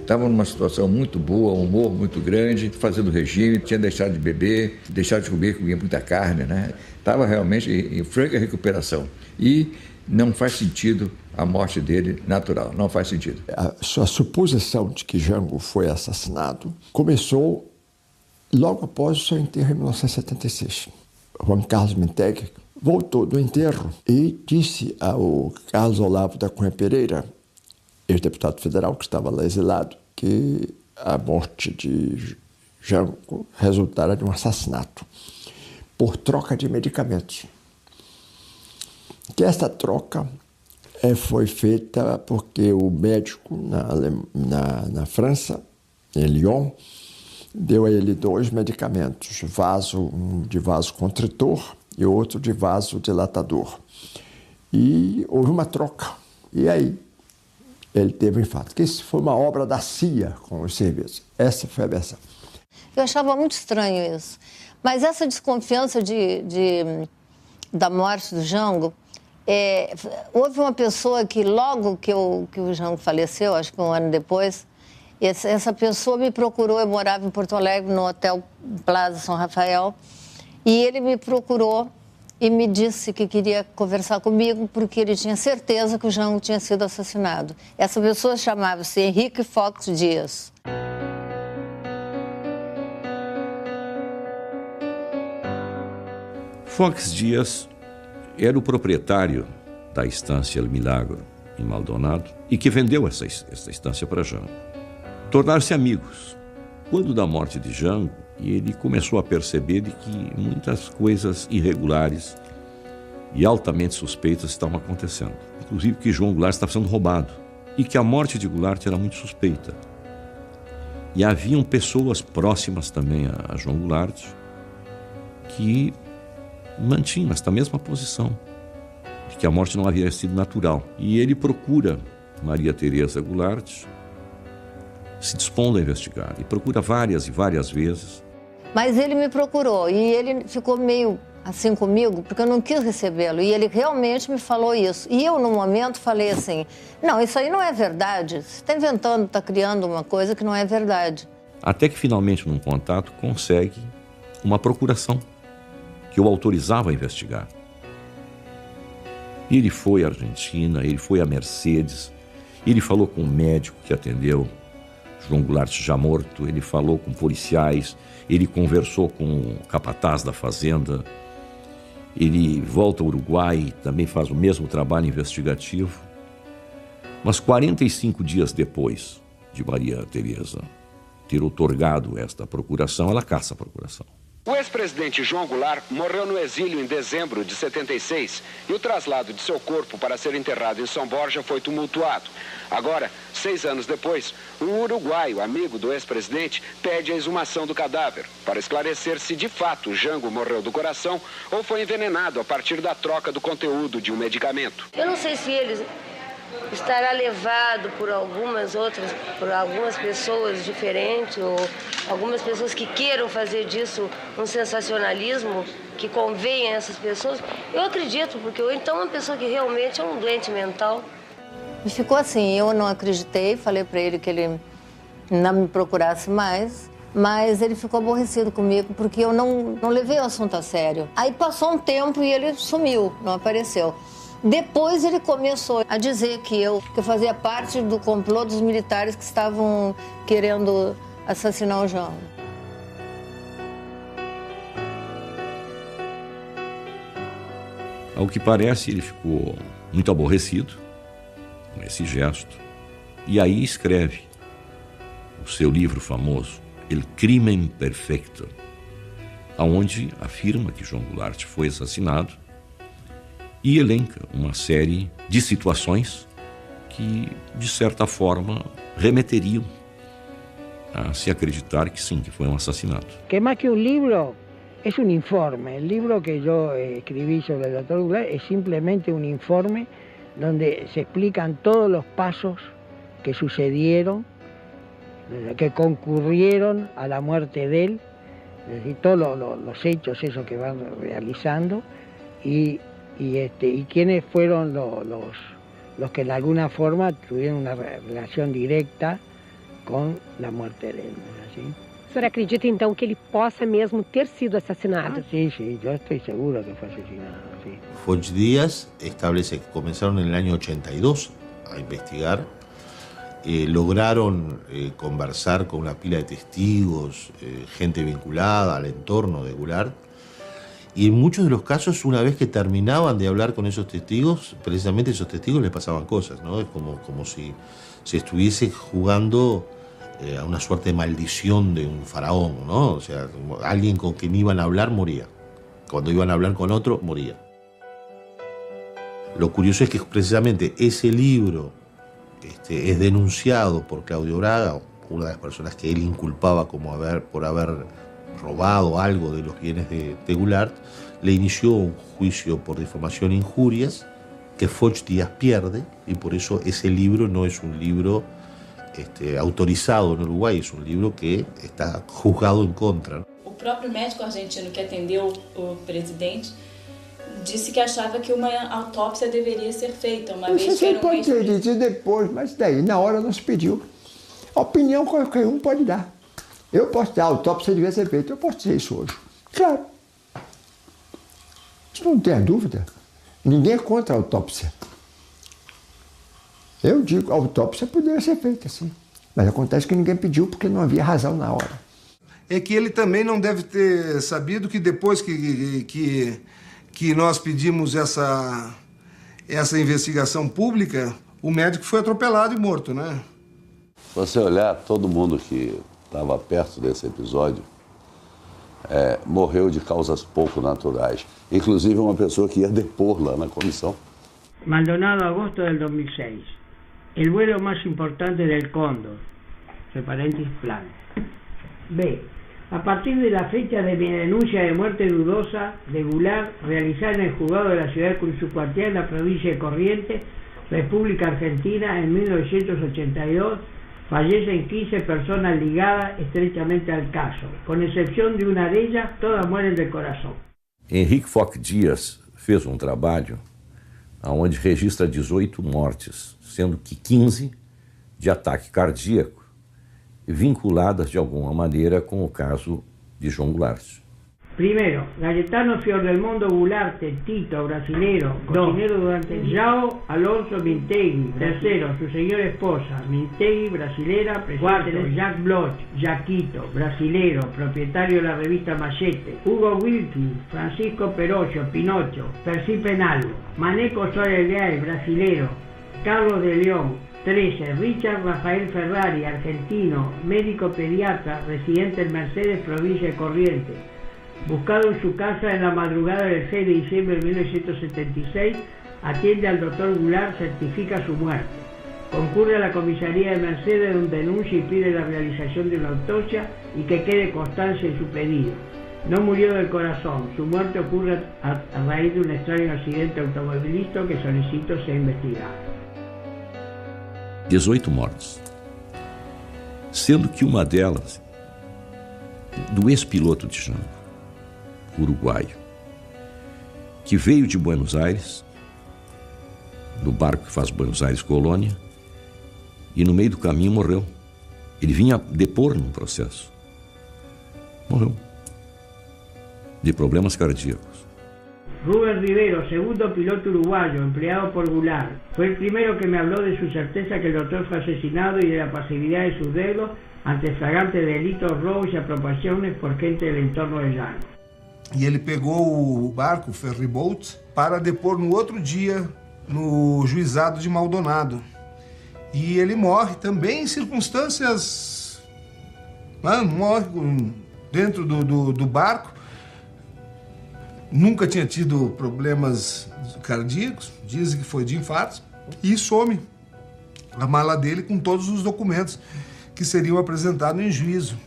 Estava numa situação muito boa, um humor muito grande, fazendo regime, tinha deixado de beber, deixado de comer, comia muita carne, né? Estava realmente em franca recuperação. E não faz sentido a morte dele natural, não faz sentido. A sua suposição de que Jango foi assassinado começou logo após o seu enterro em 1976. Juan Carlos Minteg voltou do enterro e disse ao Carlos Olavo da Cunha Pereira, ex-deputado federal que estava lá exilado, que a morte de Jango resultara de um assassinato por troca de medicamentos. Que essa troca foi feita porque o médico na França, em Lyon, deu a ele 2 medicamentos, um de vasoconstritor e outro de vasodilatador. E houve uma troca. E aí ele teve um infarto. Que isso foi uma obra da CIA com os serviços. Essa foi a versão. Eu achava muito estranho isso. Mas essa desconfiança da morte do Jango, houve uma pessoa que logo que o Jango faleceu, acho que um ano depois, essa pessoa me procurou. Eu morava em Porto Alegre, no Hotel Plaza São Rafael, e ele me procurou e me disse que queria conversar comigo porque ele tinha certeza que o Jango tinha sido assassinado. Essa pessoa chamava-se Henrique Fox Dias. Fox Dias era o proprietário da estância El Milagro, em Maldonado, e que vendeu essa estância para Jango. Tornaram-se amigos. Quando da morte de Jango, ele começou a perceber de que muitas coisas irregulares e altamente suspeitas estavam acontecendo. Inclusive que João Goulart estava sendo roubado e que a morte de Goulart era muito suspeita. E haviam pessoas próximas também a João Goulart que mantinham esta mesma posição, de que a morte não havia sido natural. E ele procura Maria Tereza Goulart, se dispondo a investigar, e procura várias e várias vezes. Mas ele me procurou e ele ficou meio assim comigo, porque eu não quis recebê-lo, e ele realmente me falou isso. E eu, no momento, falei assim, não, isso aí não é verdade, você está inventando, está criando uma coisa que não é verdade. Até que, finalmente, num contato, consegue uma procuração que o autorizava a investigar. Ele foi à Argentina, ele foi a Mercedes, ele falou com o médico que atendeu João Goulart já morto, ele falou com policiais, ele conversou com o capataz da fazenda, ele volta ao Uruguai, também faz o mesmo trabalho investigativo. Mas 45 dias depois de Maria Tereza ter outorgado esta procuração, ela caça a procuração. O ex-presidente João Goulart morreu no exílio em dezembro de 76 e o traslado de seu corpo para ser enterrado em São Borja foi tumultuado. Agora, 6 anos depois, um uruguaio, amigo do ex-presidente, pede a exumação do cadáver para esclarecer se de fato Jango morreu do coração ou foi envenenado a partir da troca do conteúdo de um medicamento. Eu não sei se ele estará levado por algumas pessoas diferentes ou algumas pessoas que queiram fazer disso um sensacionalismo que convenha a essas pessoas. Eu acredito, porque ou então uma pessoa que realmente é um doente mental. E ficou assim, eu não acreditei, falei para ele que ele não me procurasse mais, mas ele ficou aborrecido comigo porque eu não levei o assunto a sério. Aí passou um tempo e ele sumiu, não apareceu. Depois ele começou a dizer que eu fazia parte do complô dos militares que estavam querendo assassinar o Jango. Ao que parece, ele ficou muito aborrecido com esse gesto E aí escreve o seu livro famoso, El Crimen Perfecto, onde afirma que João Goulart foi assassinado e elenca uma série de situações que, de certa forma, remeteriam a se acreditar que sim, que foi assassinato. Que más que un libro, es un informe. El libro que yo escribí sobre el doctor Goulart es simplemente un informe donde se explican todos los pasos que sucedieron, que concurrieron a la muerte de él, es decir, todos los hechos esos que van realizando y quiénes fueron los que de alguna forma tuvieron una relación directa com a morte dele, assim. O senhor acredita então que ele possa mesmo ter sido assassinado? Sí, yo estoy seguro que fue asesinado, sí. Foch Díaz establece que comenzaron en el año 82 a investigar, lograron conversar con una pila de testigos, gente vinculada al entorno de Goulart, y en muchos de los casos, una vez que terminaban de hablar con esos testigos, precisamente esos testigos les pasaban cosas, ¿no? Es como si se estuviese jugando a una suerte de maldición de un faraón, ¿no? O sea, alguien con quien iban a hablar moría. Cuando iban a hablar con otro, moría. Lo curioso es que precisamente ese libro es denunciado por Claudio Braga, una de las personas que él inculpaba por haber robado algo de los bienes de Goulart. Le inició un juicio por difamación e injurias que Foch Díaz pierde, y por eso ese libro no es un libro autorizado en Uruguay, es un libro que está juzgado en contra. O próprio médico argentino que atendeu o presidente disse que achava que uma autópsia deveria ser feita, uma vez que era pode ter dito depois, mas daí na hora não se pediu. A opinião qualquer um pode dar. Eu posso dar, a autópsia devia ser feita, eu posso dizer isso hoje. Claro. Isso não tem dúvida. Ninguém é contra a autópsia. Eu digo, a autópsia poderia ser feita, sim. Mas acontece que ninguém pediu porque não havia razão na hora. É que ele também não deve ter sabido que depois que nós pedimos essa investigação pública, o médico foi atropelado e morto, né? Se você olhar, todo mundo que estava perto desse episódio morreu de causas pouco naturais. Inclusive uma pessoa que ia depor lá na comissão. Maldonado, agosto del 2006. El vuelo más importante del Cóndor. Entre paréntesis, plan. B. A partir de la fecha de mi denuncia de muerte dudosa de Goulart, realizada en el juzgado de la ciudad de Curisucuatiá, en la provincia de Corrientes, República Argentina, en 1982, fallecen 15 personas ligadas estrechamente al caso. Con excepción de una de ellas, todas mueren del corazón. Henrique Foch Díaz fez trabalho onde registra 18 mortes, sendo que 15 de ataque cardíaco, vinculadas de alguma maneira com o caso de João Goulart. Primero, Cayetano Fiordelmondo Goulart, Tito, brasilero, cocinero durante João Alonso Mintegui. Tercero, su señora esposa, Mintegui, brasilera. Cuarto, Jacques Bloch, Jaquito, brasilero, propietario de la revista Machete. Hugo Wilkin, Francisco Perocho, Pinocho, Percy Penalvo. Maneco Soares Leal, brasilero. Carlos de León. 13. Richard Rafael Ferrari, argentino, médico pediatra, residente en Mercedes, provincia de Corrientes. Buscado en su casa en la madrugada del 6 de diciembre de 1976, atiende al doctor Goulart, certifica su muerte. Concurre a la comisaría de Mercedes, donde denuncia y pide la realización de una autopsia y que quede constancia en su pedido. No murió del corazón, su muerte ocurre a raíz de un extraño accidente automovilístico que solicito sea investigado. 18 mortes, sendo que uma delas do ex-piloto de Jango, uruguaio, que veio de Buenos Aires, no barco que faz Buenos Aires Colônia, e no meio do caminho morreu. Ele vinha depor num processo. Morreu. De problemas cardíacos. Rubén Rivero, segundo piloto uruguayo, empleado por Goulart. Fue el primero que me habló de su certeza que el doctor fue asesinado y de la pasividad de sus dedos ante flagrantes delitos, robos y apropiaciones por gente del entorno de Jango. E ele pegou o barco, o ferryboat, para depor no outro dia no juizado de Maldonado. E ele morre também em circunstâncias... morre dentro do barco. Nunca tinha tido problemas cardíacos, dizem que foi de infarto, e some a mala dele com todos os documentos que seriam apresentados em juízo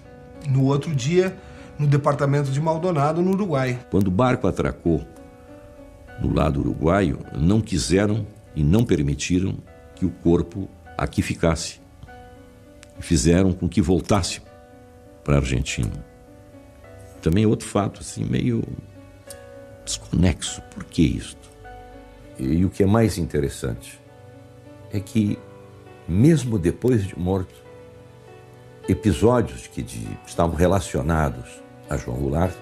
no outro dia no departamento de Maldonado, no Uruguai. Quando o barco atracou no lado uruguaio, não quiseram e não permitiram que o corpo aqui ficasse. E fizeram com que voltasse para a Argentina. Também outro fato, assim, meio desconexo. Por que isto? E o que é mais interessante é que, mesmo depois de morto, episódios que estavam relacionados a João Goulart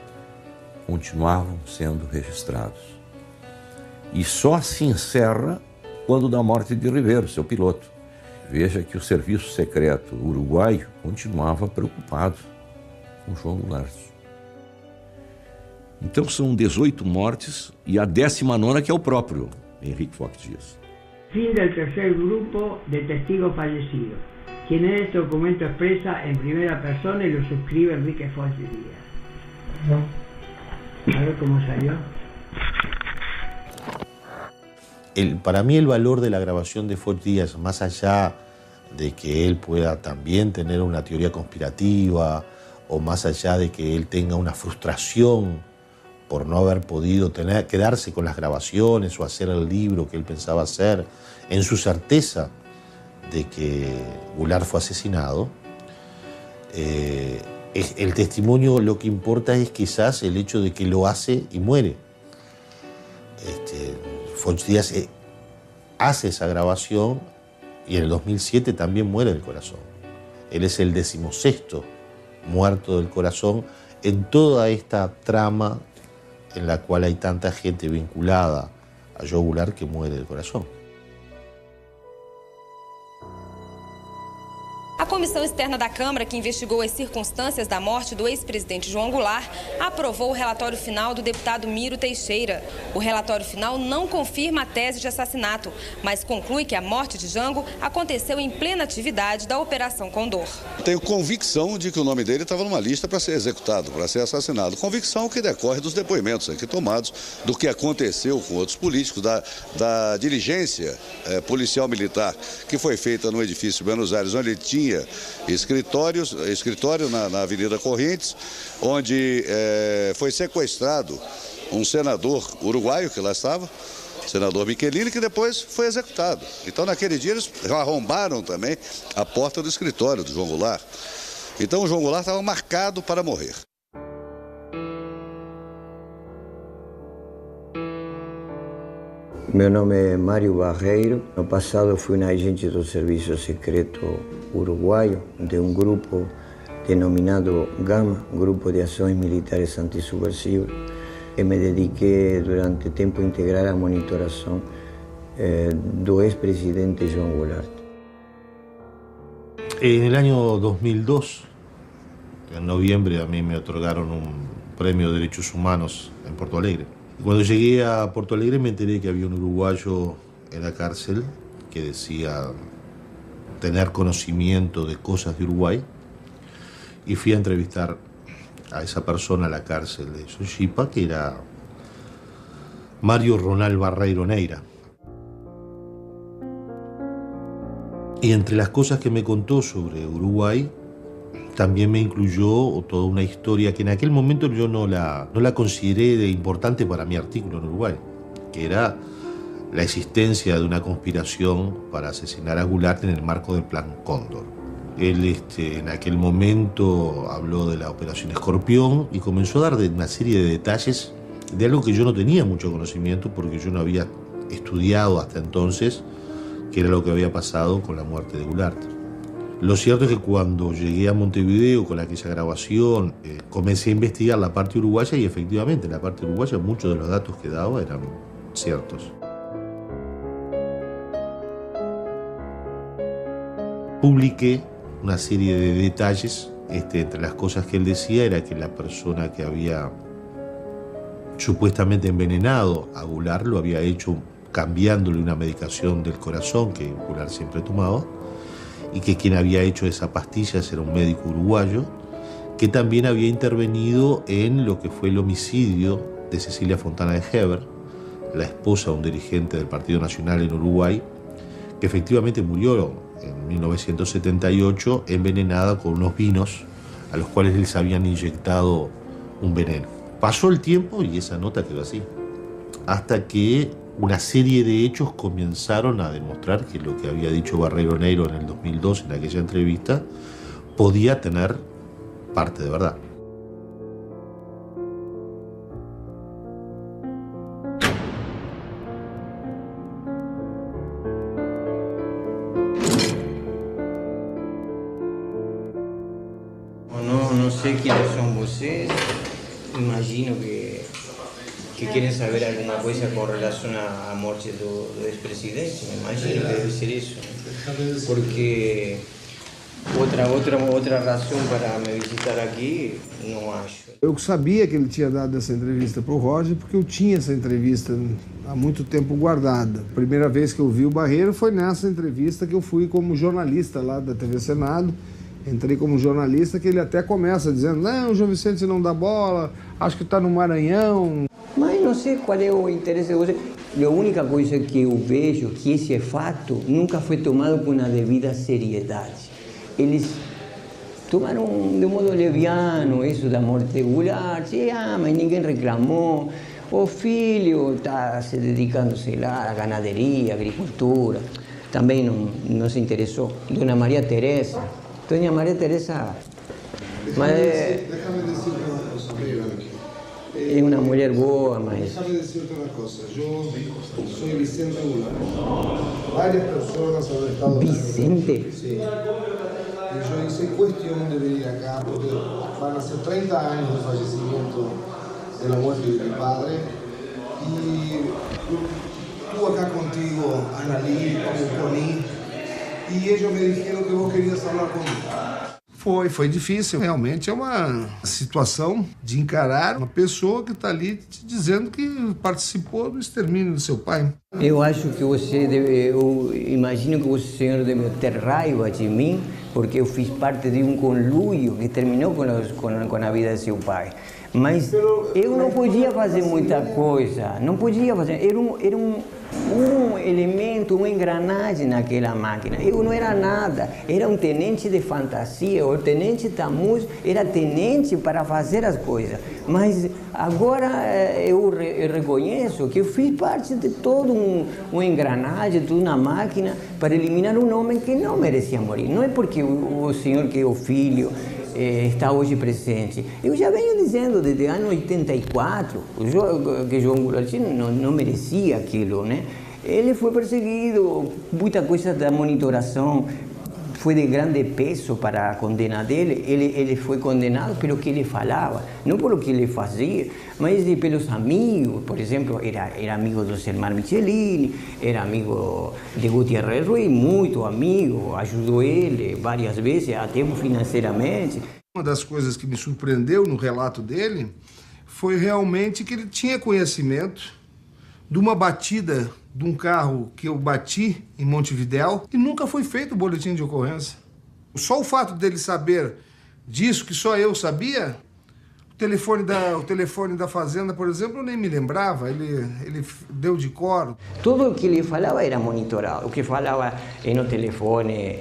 continuavam sendo registrados. E só se encerra quando da morte de Ribeiro, seu piloto. Veja que o serviço secreto uruguaio continuava preocupado com João Goulart. Então são 18 mortes e a 19ª que é o próprio Henrique Fox Dias. Fin del tercer grupo de testigos fallecidos, quien en este documento expresa en primera persona y lo suscribe Enrique Fox Díaz. A ver cómo salió. Para mí el valor de la grabación de Fox Díaz, más allá de que él pueda también tener una teoría conspirativa o más allá de que él tenga una frustración por no haber podido quedarse con las grabaciones o hacer el libro que él pensaba hacer, en su certeza de que Goulart fue asesinado, el testimonio lo que importa es quizás el hecho de que lo hace y muere. Fox Díaz hace esa grabación y en el 2007 también muere del corazón. Él es el 16º muerto del corazón en toda esta trama en la cual hay tanta gente vinculada a João Goulart que muere del corazón. A comissão externa da Câmara, que investigou as circunstâncias da morte do ex-presidente João Goulart, aprovou o relatório final do deputado Miro Teixeira. O relatório final não confirma a tese de assassinato, mas conclui que a morte de Jango aconteceu em plena atividade da Operação Condor. Tenho convicção de que o nome dele estava numa lista para ser executado, para ser assassinado. Convicção que decorre dos depoimentos aqui tomados, do que aconteceu com outros políticos, da diligência policial militar que foi feita no edifício Buenos Aires, onde ele tinha escritório na Avenida Correntes, onde foi sequestrado um senador uruguaio que lá estava, senador Michelini, que depois foi executado. Então, naquele dia, eles arrombaram também a porta do escritório do João Goulart. Então, o João Goulart estava marcado para morrer. Meu nome é Mário Barreiro. No passado fui um agente do Serviço Secreto Uruguaio de um grupo denominado GAMA, Grupo de Ações Militares Antisubversivas, e me dediquei durante tempo integral à monitoração do ex-presidente João Goulart. En el año 2002, en noviembre, a mí me otorgaron un premio de Derechos Humanos en Porto Alegre. Cuando llegué a Porto Alegre me enteré que había un uruguayo en la cárcel que decía tener conocimiento de cosas de Uruguay, y fui a entrevistar a esa persona a la cárcel de Sochipa, que era Mario Ronald Barreiro Neira. Y entre las cosas que me contó sobre Uruguay, también me incluyó toda una historia que en aquel momento yo no la consideré de importante para mi artículo en Uruguay, que era la existencia de una conspiración para asesinar a Goulart en el marco del Plan Cóndor. Él en aquel momento habló de la Operación Escorpión y comenzó a dar una serie de detalles de algo que yo no tenía mucho conocimiento porque yo no había estudiado hasta entonces qué era lo que había pasado con la muerte de Goulart. Lo cierto es que cuando llegué a Montevideo con aquella grabación, comencé a investigar la parte uruguaya y efectivamente en la parte uruguaya muchos de los datos que daba eran ciertos. Publiqué una serie de detalles, entre las cosas que él decía era que la persona que había supuestamente envenenado a Goulart lo había hecho cambiándole una medicación del corazón que Goulart siempre tomaba, y que quien había hecho esa pastilla era un médico uruguayo, que también había intervenido en lo que fue el homicidio de Cecilia Fontana de Heber, la esposa de un dirigente del Partido Nacional en Uruguay, que efectivamente murió en 1978 envenenada con unos vinos a los cuales les habían inyectado un veneno. Pasó el tiempo y esa nota quedó así, hasta que una serie de hechos comenzaron a demostrar que lo que había dicho Barreiro Neiro en el 2002 en aquella entrevista podía tener parte de verdad. No sé quiénes son ustedes, imagino que quieren saber alguna cosa con relación a morte do ex-presidente, me imagino que debe ser eso, porque outra razão para me visitar aqui, não acho. Eu sabia que ele tinha dado essa entrevista para o Roger, porque eu tinha essa entrevista há muito tempo guardada. A primeira vez que eu vi o Barreiro foi nessa entrevista que eu fui como jornalista lá da TV Senado. Entrei como jornalista, que ele até começa dizendo: não, o João Vicente não dá bola, acho que está no Maranhão. Mas não sei qual é o interesse de você. A única coisa que eu vejo que esse fato nunca foi tomado com a devida seriedade. Eles tomaram de um modo leviano isso da morte de Goulart, mas ninguém reclamou. O filho está se dedicando, sei lá, à ganaderia, à agricultura. Também não se interessou. Dona Maria Teresa. Doña María Teresa Déjame decirte una cosa, es una mujer boa, mas... Déjame decirte una cosa, yo soy Vicente Goulart. Varias personas han estado... ¿Vicente? Sí. Y yo hice cuestión de venir acá porque van a ser 30 años del fallecimiento, de la muerte de mi padre. Y estuve acá contigo, Analí, con Connie. E eles me disseram que eu queria falar comigo. Foi difícil. Realmente é uma situação de encarar uma pessoa que está ali te dizendo que participou do extermínio do seu pai. Eu acho que eu imagino que o senhor deve ter raiva de mim, porque eu fiz parte de um conluio que terminou com a vida de seu pai. Mas eu não podia fazer muita coisa, não podia fazer. Era um elemento, uma engrenagem naquela máquina. Eu não era nada, era um tenente de fantasia. O tenente Tamuz era tenente para fazer as coisas. Mas agora eu reconheço que eu fiz parte de toda uma engrenagem, toda uma máquina para eliminar um homem que não merecia morrer. Não é porque o senhor que é o filho está hoje presente. Eu já venho dizendo desde o ano 84 que João Goulart não merecia aquilo, né? Ele foi perseguido, muita coisa da monitoração foi de grande peso para a condena dele. Ele foi condenado pelo que ele falava, não pelo que ele fazia, mas pelos amigos. Por exemplo, era amigo do Selmar Michelini, era amigo de Gutiérrez Ruiz, muito amigo, ajudou ele várias vezes, até financeiramente. Uma das coisas que me surpreendeu no relato dele foi realmente que ele tinha conhecimento de uma batida de um carro que eu bati em Montevidéu e nunca foi feito o boletim de ocorrência. Só o fato dele saber disso, que só eu sabia, o telefone da fazenda, por exemplo, eu nem me lembrava, ele deu de cor. Tudo o que ele falava era monitorado, o que falava no telefone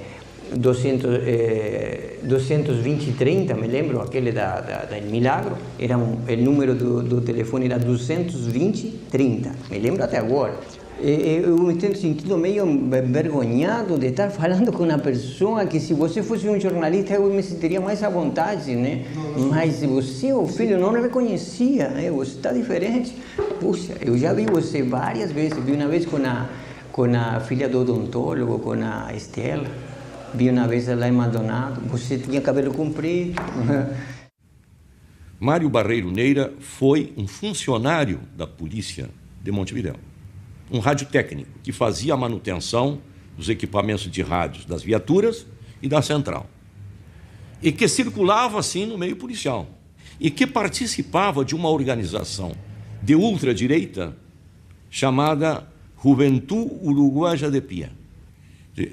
220-30, me lembro, aquele da Milagro, o número do telefone era 220-30, me lembro até agora. Eu me tenho sentido meio envergonhado de estar falando com uma pessoa que, se você fosse um jornalista, eu me sentiria mais à vontade, né? Mas você, o filho, não reconhecia, né? Você está diferente. Puxa, eu já vi você várias vezes, vi uma vez com a filha do odontólogo, com a Estela, vi uma vez lá em Maldonado, você tinha cabelo comprido. Mário Barreiro Neira foi um funcionário da polícia de Montevidéu. Um radiotécnico que fazia a manutenção dos equipamentos de rádios das viaturas e da central. E que circulava, assim, no meio policial. E que participava de uma organização de ultradireita chamada Juventude Uruguaia de Pie.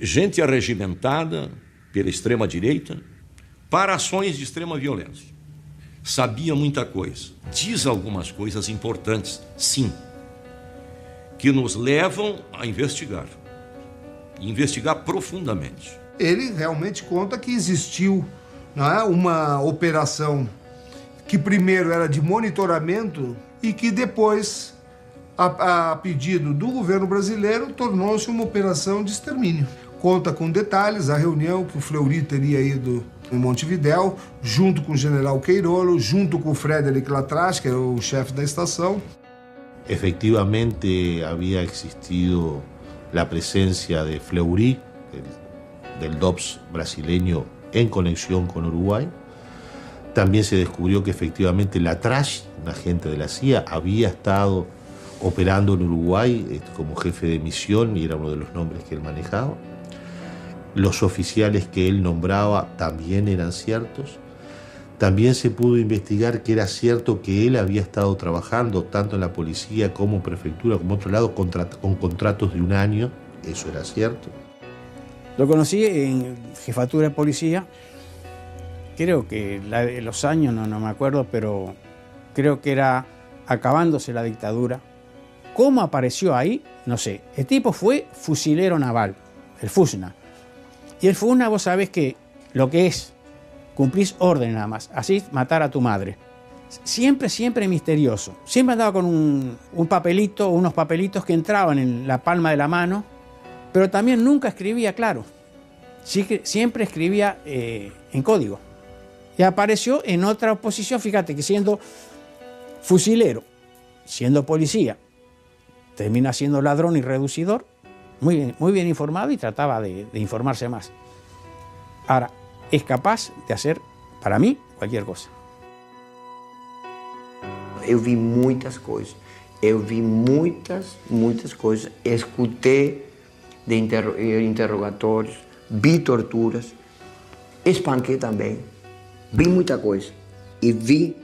Gente arregimentada pela extrema-direita para ações de extrema violência. Sabia muita coisa. Diz algumas coisas importantes, sim, que nos levam a investigar. E investigar profundamente. Ele realmente conta que existiu, não é, uma operação que primeiro era de monitoramento e que depois, a pedido do governo brasileiro, tornou-se uma operação de extermínio. Conta com detalhes a reunião que o Fleury teria ido em Montevidéu, junto com o general Queirolo, junto com o Frederic Latras, que era o chefe da estação. Efectivamente había existido la presencia de Fleury, del DOPS brasileño, en conexión con Uruguay. También se descubrió que efectivamente Latras, un agente de la CIA, había estado operando en Uruguay como jefe de misión y era uno de los nombres que él manejaba. Los oficiales que él nombraba también eran ciertos. También se pudo investigar que era cierto que él había estado trabajando tanto en la policía como en prefectura, como en otro lado, con contratos de 1 año. Eso era cierto. Lo conocí en jefatura de policía. Creo que los años no me acuerdo, pero creo que era acabándose la dictadura. ¿Cómo apareció ahí? No sé. El tipo fue fusilero naval, el FUSNA. Y el FUSNA, vos sabés que lo que es, cumplís órdenes nada más, así matar a tu madre. Siempre misterioso. Siempre andaba con un papelito, unos papelitos que entraban en la palma de la mano, pero también nunca escribía claro. Siempre escribía en código. Y apareció en otra posición, fíjate que siendo fusilero, siendo policía, termina siendo ladrón y reducidor, muy bien informado y trataba de informarse más. Ahora, es capaz de hacer, para mí, cualquier cosa. Eu vi muitas coisas. Eu vi muitas coisas. Escutei de interrogatórios, vi torturas, espanquei também. Vi muita coisa. E vi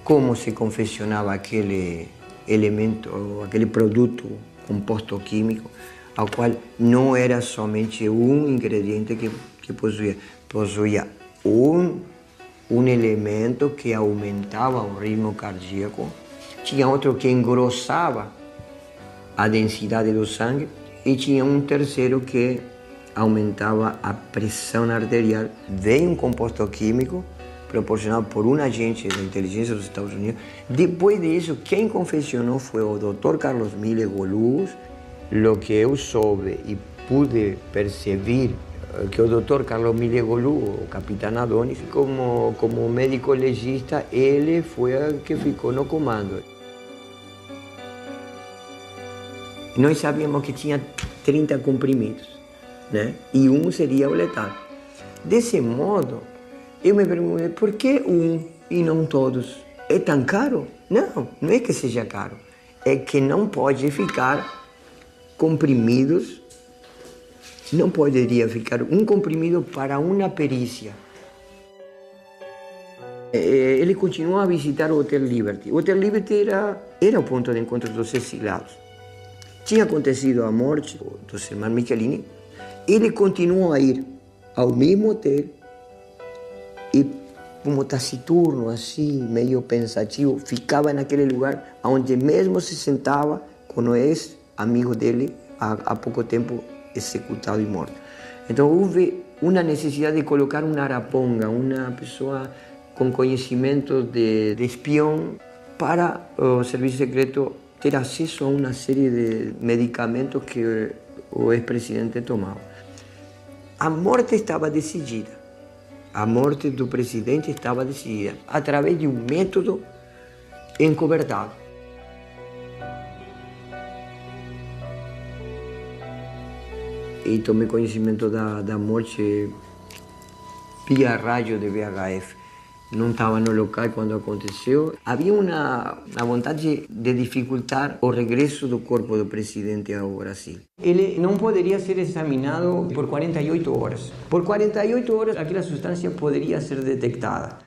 como se confeccionava aquele elemento, aquele produto composto químico, ao qual não era somente um ingrediente que possuía um elemento que aumentava o ritmo cardíaco, tinha outro que engrossava a densidade do sangue e tinha um terceiro que aumentava a pressão arterial. Veio um composto químico proporcionado por um agente da inteligência dos Estados Unidos. Depois disso, quem confeccionou foi o Dr. Carlos Mille Golubos. Lo que eu soube e pude perceber que o Dr. Carlos Mille Golubos, o capitão Adonis, como médico legista, ele foi o que ficou no comando. Nós sabíamos que tinha 30 comprimidos, né? E um seria o letal. Desse modo, eu me perguntei, por que um e não todos? É tão caro? Não é que seja caro. É que não pode ficar comprimidos, não poderia ficar um comprimido para uma perícia. Ele continuou a visitar o Hotel Liberty. O Hotel Liberty era o ponto de encontro dos exilados. Tinha acontecido a morte do Semar Michelini. Ele continuou a ir ao mesmo hotel e, como taciturno, assim, meio pensativo, ficava naquele lugar onde mesmo se sentava com o ex-amigo dele, há pouco tempo executado e morto. Então houve uma necessidade de colocar uma araponga, uma pessoa com conhecimento de espião, para o serviço secreto ter acesso a uma série de medicamentos que o ex-presidente tomava. A morte estava decidida. A morte do presidente estava decidida através de um método encobertado. E tomei conhecimento da morte via rádio de VHF. Não estava no local quando aconteceu. Havia uma vontade de dificultar o regresso do corpo do presidente ao Brasil. Ele não poderia ser examinado por 48 horas. Por 48 horas, aquela substância poderia ser detectada.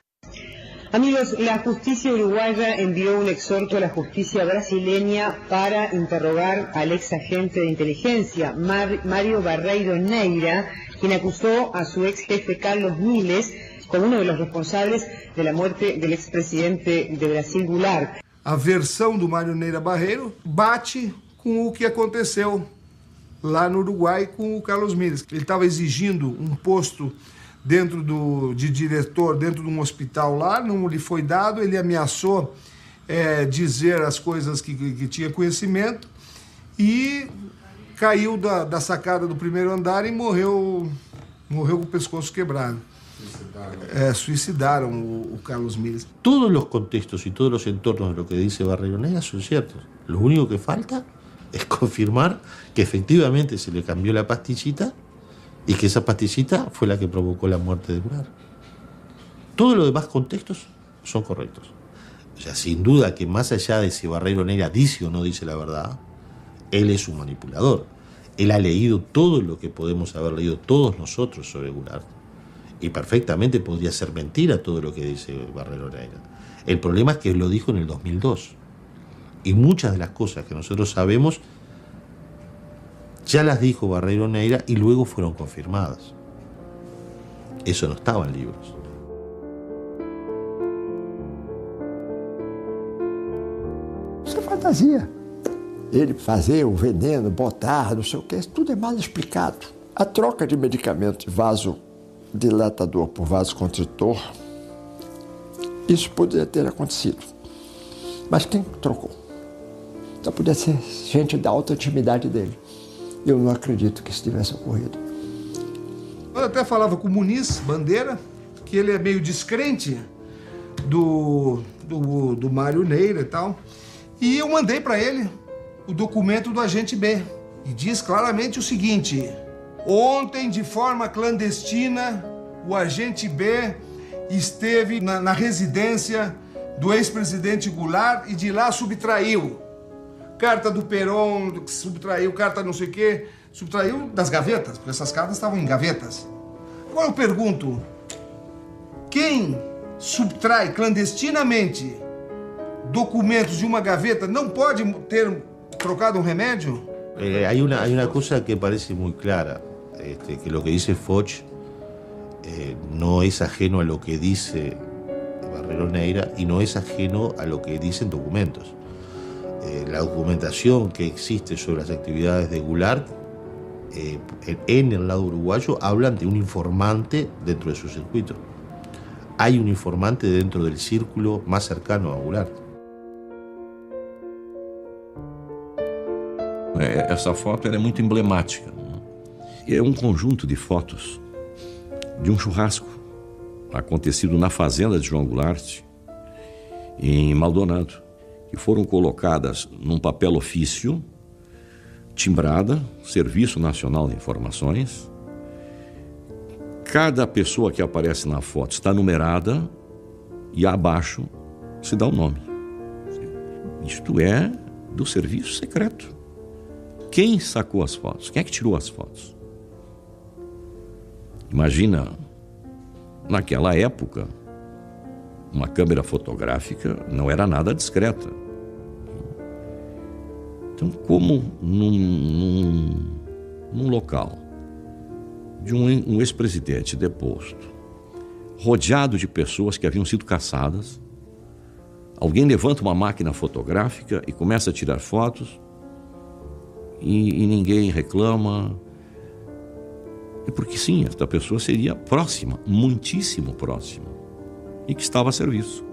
Amigos, la justicia uruguaya envió un exhorto a la justicia brasileña para interrogar al ex agente de inteligencia, Mario Barreiro Neira, quien acusó a su ex jefe Carlos Miles como uno de los responsables de la muerte del expresidente de Brasil, Goulart. A versão do Mário Neira Barreiro bate com o que aconteceu lá no Uruguai com o Carlos Miles. Ele estava exigindo um posto de diretor dentro de um hospital lá, não lhe foi dado, ele ameaçou dizer as coisas que tinha conhecimento e caiu da sacada do primeiro andar e morreu com o pescoço quebrado. Suicidaram o Carlos Miles. Todos los contextos y todos los entornos de lo que dice Barreiro Neira son ciertos. Lo único que falta es confirmar que efectivamente se le cambió la pastillita y que esa pastillita fue la que provocó la muerte de Goulart. Todos los demás contextos son correctos. O sea, sin duda que más allá de si Barreiro Neira dice o no dice la verdad, él es un manipulador. Él ha leído todo lo que podemos haber leído todos nosotros sobre Goulart. Y perfectamente podría ser mentira todo lo que dice Barreiro Neira. El problema es que lo dijo en el 2002. Y muchas de las cosas que nosotros sabemos ya las dijo Barreiro Neira y luego fueron confirmadas. Eso no estaba en libros. Isso é fantasia. Ele fazer o veneno, botar, não sei o que, isso tudo é mal explicado. A troca de medicamentos de vasodilatador por vasoconstritor, isso poderia ter acontecido. Mas quem trocou? Então podia ser gente da alta intimidade dele. Eu não acredito que isso tivesse ocorrido. Eu até falava com o Muniz Bandeira, que ele é meio descrente do Mário Neira e tal, e eu mandei para ele o documento do agente B, e diz claramente o seguinte: ontem, de forma clandestina, o agente B esteve na residência do ex-presidente Goulart e de lá subtraiu carta do Perón, subtraiu carta não sei o quê, subtraiu das gavetas, porque essas cartas estavam em gavetas. Agora eu pergunto, quem subtrai clandestinamente documentos de uma gaveta não pode ter trocado um remédio? Hay una cosa que parece muy clara, que lo que dice Foch no es ajeno a lo que dice Barreiro Neira y no es ajeno a lo que dicen documentos. La documentación que existe sobre las actividades de Goulart en el lado uruguayo hablan de un informante dentro de su circuito. Hay un informante dentro del círculo más cercano a Goulart. Essa foto é muito emblemática. É um conjunto de fotos de um churrasco acontecido na fazenda de João Goulart, em Maldonado, que foram colocadas num papel ofício, timbrada, Serviço Nacional de Informações. Cada pessoa que aparece na foto está numerada e abaixo se dá o nome. Isto é do serviço secreto. Quem sacou as fotos? Quem é que tirou as fotos? Imagina, naquela época, uma câmera fotográfica não era nada discreta. Então, como num local de um ex-presidente deposto, rodeado de pessoas que haviam sido caçadas, alguém levanta uma máquina fotográfica e começa a tirar fotos e ninguém reclama. É porque sim, esta pessoa seria próxima, muitíssimo próxima, e que estava a serviço.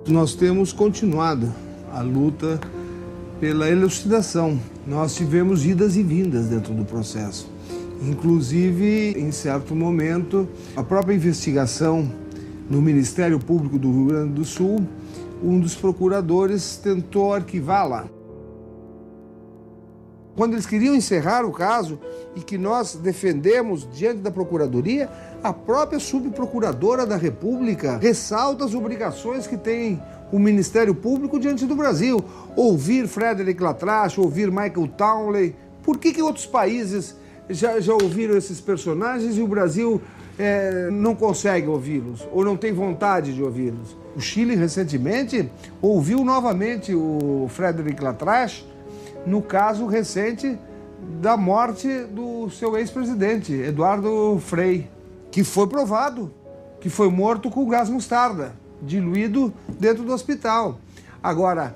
Nós temos continuado a luta pela elucidação. Nós tivemos idas e vindas dentro do processo. Inclusive, em certo momento, a própria investigação no Ministério Público do Rio Grande do Sul, um dos procuradores tentou arquivá-la. Quando eles queriam encerrar o caso e que nós defendemos diante da Procuradoria, a própria subprocuradora da República ressalta as obrigações que tem o Ministério Público diante do Brasil. Ouvir Frederic Latrache, ouvir Michael Townley. Por que outros países já ouviram esses personagens e o Brasil não consegue ouvi-los ou não tem vontade de ouvi-los. O Chile, recentemente, ouviu novamente o Frédéric Lattrache no caso recente da morte do seu ex-presidente, Eduardo Frei, que foi provado que foi morto com gás mostarda, diluído dentro do hospital. Agora,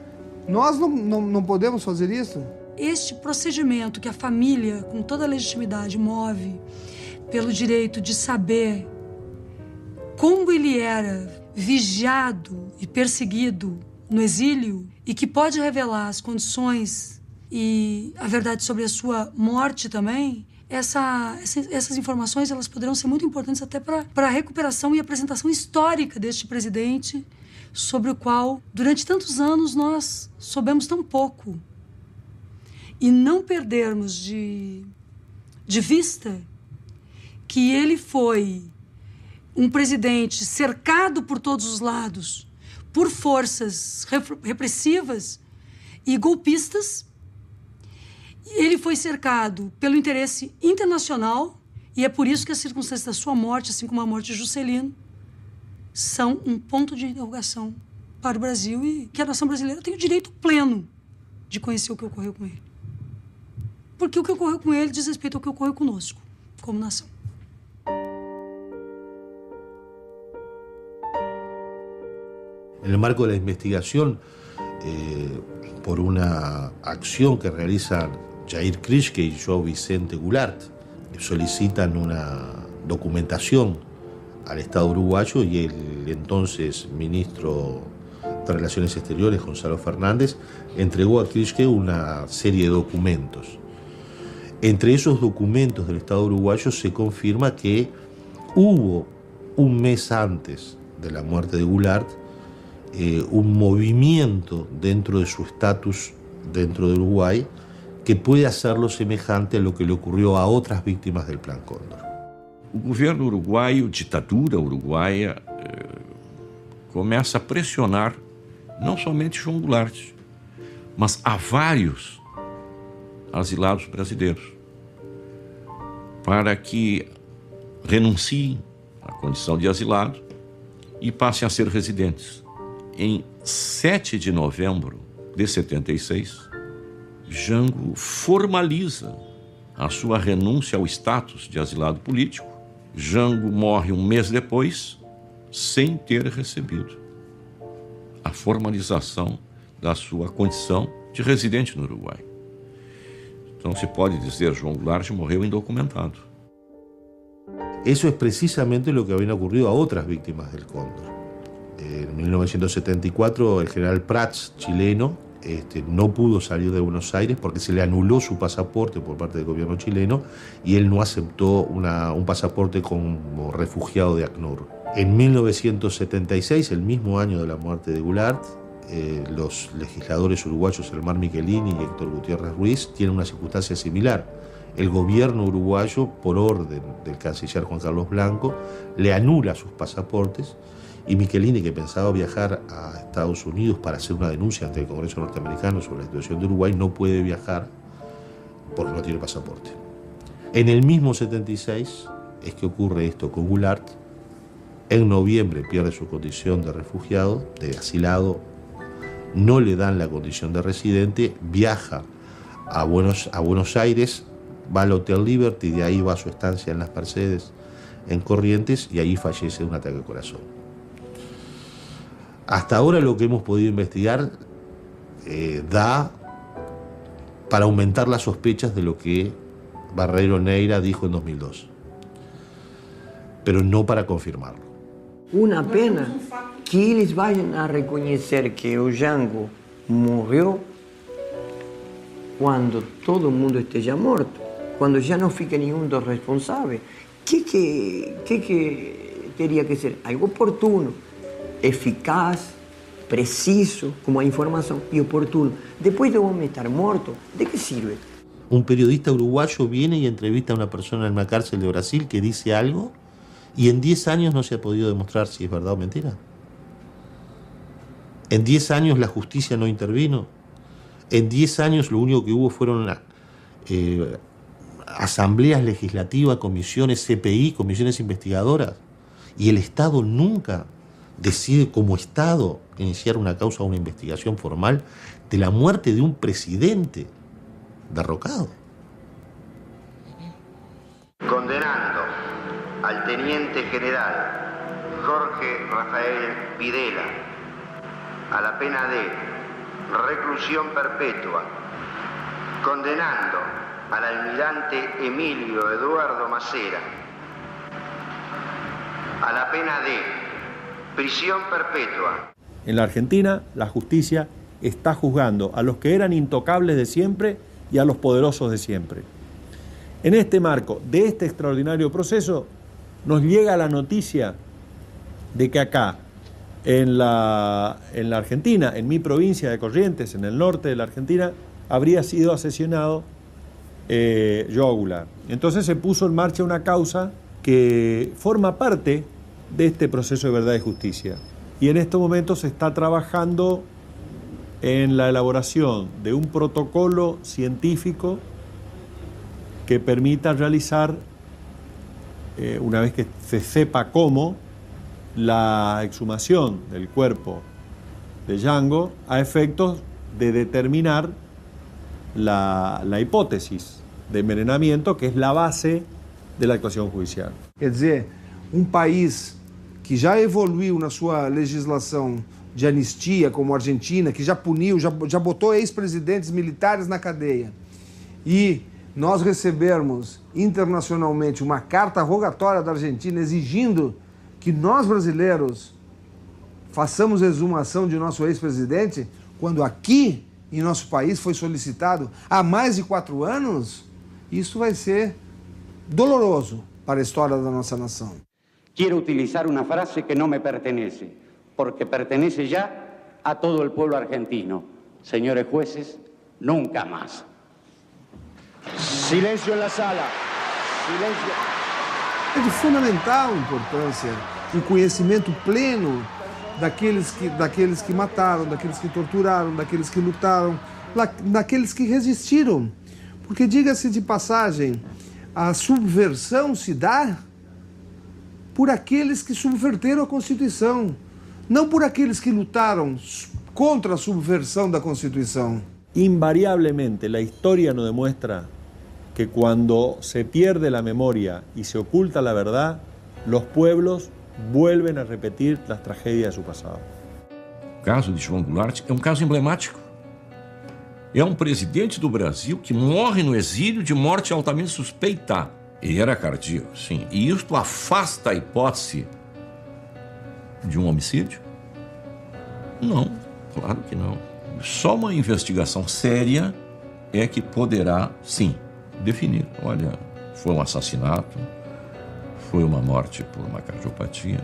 nós não podemos fazer isso? Este procedimento que a família, com toda a legitimidade, move pelo direito de saber como ele era vigiado e perseguido no exílio e que pode revelar as condições e a verdade sobre a sua morte também, essas informações elas poderão ser muito importantes até para a recuperação e apresentação histórica deste presidente, sobre o qual, durante tantos anos, nós soubemos tão pouco. E não perdermos de vista que ele foi um presidente cercado por todos os lados, por forças repressivas e golpistas. Ele foi cercado pelo interesse internacional e é por isso que as circunstâncias da sua morte, assim como a morte de Juscelino, são um ponto de interrogação para o Brasil e que a nação brasileira tem o direito pleno de conhecer o que ocorreu com ele. Porque o que ocorreu com ele diz respeito ao que ocorreu conosco, como nação. En el marco de la investigación, por una acción que realizan Jair Krischke y João Vicente Goulart, solicitan una documentación al Estado uruguayo y el entonces ministro de Relaciones Exteriores, Gonzalo Fernández, entregó a Krischke una serie de documentos. Entre esos documentos del Estado uruguayo se confirma que hubo un mes antes de la muerte de Goulart un movimiento dentro de su estatus dentro de Uruguay que puede hacerlo semejante a lo que le ocurrió a otras víctimas del Plan Cóndor. O governo uruguaio, ditadura uruguaia, começa a pressionar não somente João Goulart, mas a vários asilados brasileiros para que renunciem à condição de asilado e passem a ser residentes. Em 7 de novembro de 76, Jango formaliza a sua renúncia ao status de asilado político. Jango morre um mês depois, sem ter recebido a formalização da sua condição de residente no Uruguai. Então se pode dizer, João Goulart morreu indocumentado. Eso es precisamente lo que había ocurrido a otras víctimas del Cóndor. En 1974 el general Prats, chileno, no pudo salir de Buenos Aires porque se le anuló su pasaporte por parte del gobierno chileno y él no aceptó un pasaporte como refugiado de ACNUR. En 1976, el mismo año de la muerte de Goulart, los legisladores uruguayos Elmar Michelini y Héctor Gutiérrez Ruiz tienen una circunstancia similar. El gobierno uruguayo, por orden del canciller Juan Carlos Blanco, le anula sus pasaportes y Michelini, que pensaba viajar a Estados Unidos para hacer una denuncia ante el Congreso norteamericano sobre la situación de Uruguay, no puede viajar porque no tiene pasaporte. En el mismo 76 es que ocurre esto con Goulart. En noviembre pierde su condición de refugiado, de asilado, no le dan la condición de residente, viaja a Buenos Aires, va al Hotel Liberty, de ahí va a su estancia en las Mercedes, en Corrientes, y ahí fallece de un ataque al corazón. Hasta ahora lo que hemos podido investigar da para aumentar las sospechas de lo que Barreiro Neira dijo en 2002, pero no para confirmarlo. Uma pena que eles vão a reconhecer que o Jango morreu quando todo mundo esteja morto, quando já não fica nenhum dos responsáveis. Que teria que ser algo oportuno, eficaz, preciso, como a informação, e oportuno. Depois de um homem estar morto, ¿de que sirve? Un periodista uruguayo viene y entrevista a una persona en una cárcel de Brasil que dice algo y en 10 años no se ha podido demostrar si es verdad o mentira. En 10 años la justicia no intervino. En 10 años lo único que hubo fueron asambleas legislativas, comisiones CPI, comisiones investigadoras, y el Estado nunca decide como Estado iniciar una causa o una investigación formal de la muerte de un presidente derrocado. Condenando al teniente general Jorge Rafael Videla a la pena de reclusión perpetua, condenando al almirante Emilio Eduardo Macera a la pena de prisión perpetua. En la Argentina, la justicia está juzgando a los que eran intocables de siempre y a los poderosos de siempre. En este marco de este extraordinario proceso, nos llega la noticia de que acá, en la Argentina, en mi provincia de Corrientes, en el norte de la Argentina, habría sido asesinado Joao Goulart. Entonces se puso en marcha una causa que forma parte de este proceso de verdad y justicia. Y en estos momentos se está trabajando en la elaboración de un protocolo científico que permita realizar, una vez que se sepa cómo, la exhumación del cuerpo de Django a efectos de determinar la hipótesis de envenenamiento, que es la base de la actuación judicial. Quer dizer, país que já evoluiu na sua legislação de anistia, como a Argentina, que já puniu, já botou ex-presidentes militares na cadeia, e nós recebermos internacionalmente uma carta rogatória da Argentina exigindo que nós brasileiros façamos exumação de nosso ex-presidente, quando aqui em nosso país foi solicitado há mais de 4 anos, isso vai ser doloroso para a história da nossa nação. Quiero utilizar una frase que no me pertenece, porque pertenece ya a todo el pueblo argentino. Señores jueces, nunca más. Silencio en la sala. Silencio. É de fundamental importância o conhecimento pleno daqueles que mataram, daqueles que torturaram, daqueles que lutaram, daqueles que resistiram. Porque, diga-se de passagem, a subversão se dá por aqueles que subverteram a Constituição, não por aqueles que lutaram contra a subversão da Constituição. Invariablemente, la historia nos demuestra que cuando se pierde la memoria y se oculta la verdad, los pueblos vuelven a repetir las tragedias de su pasado. O caso de João Goulart é um caso emblemático. É um presidente do Brasil que morre no exílio de morte altamente suspeita. Ele era cardíaco, sim. E isto afasta a hipótese de um homicídio? Não, claro que não. Só uma investigação séria é que poderá, sim, definir. Olha, foi um assassinato, foi uma morte por uma cardiopatia.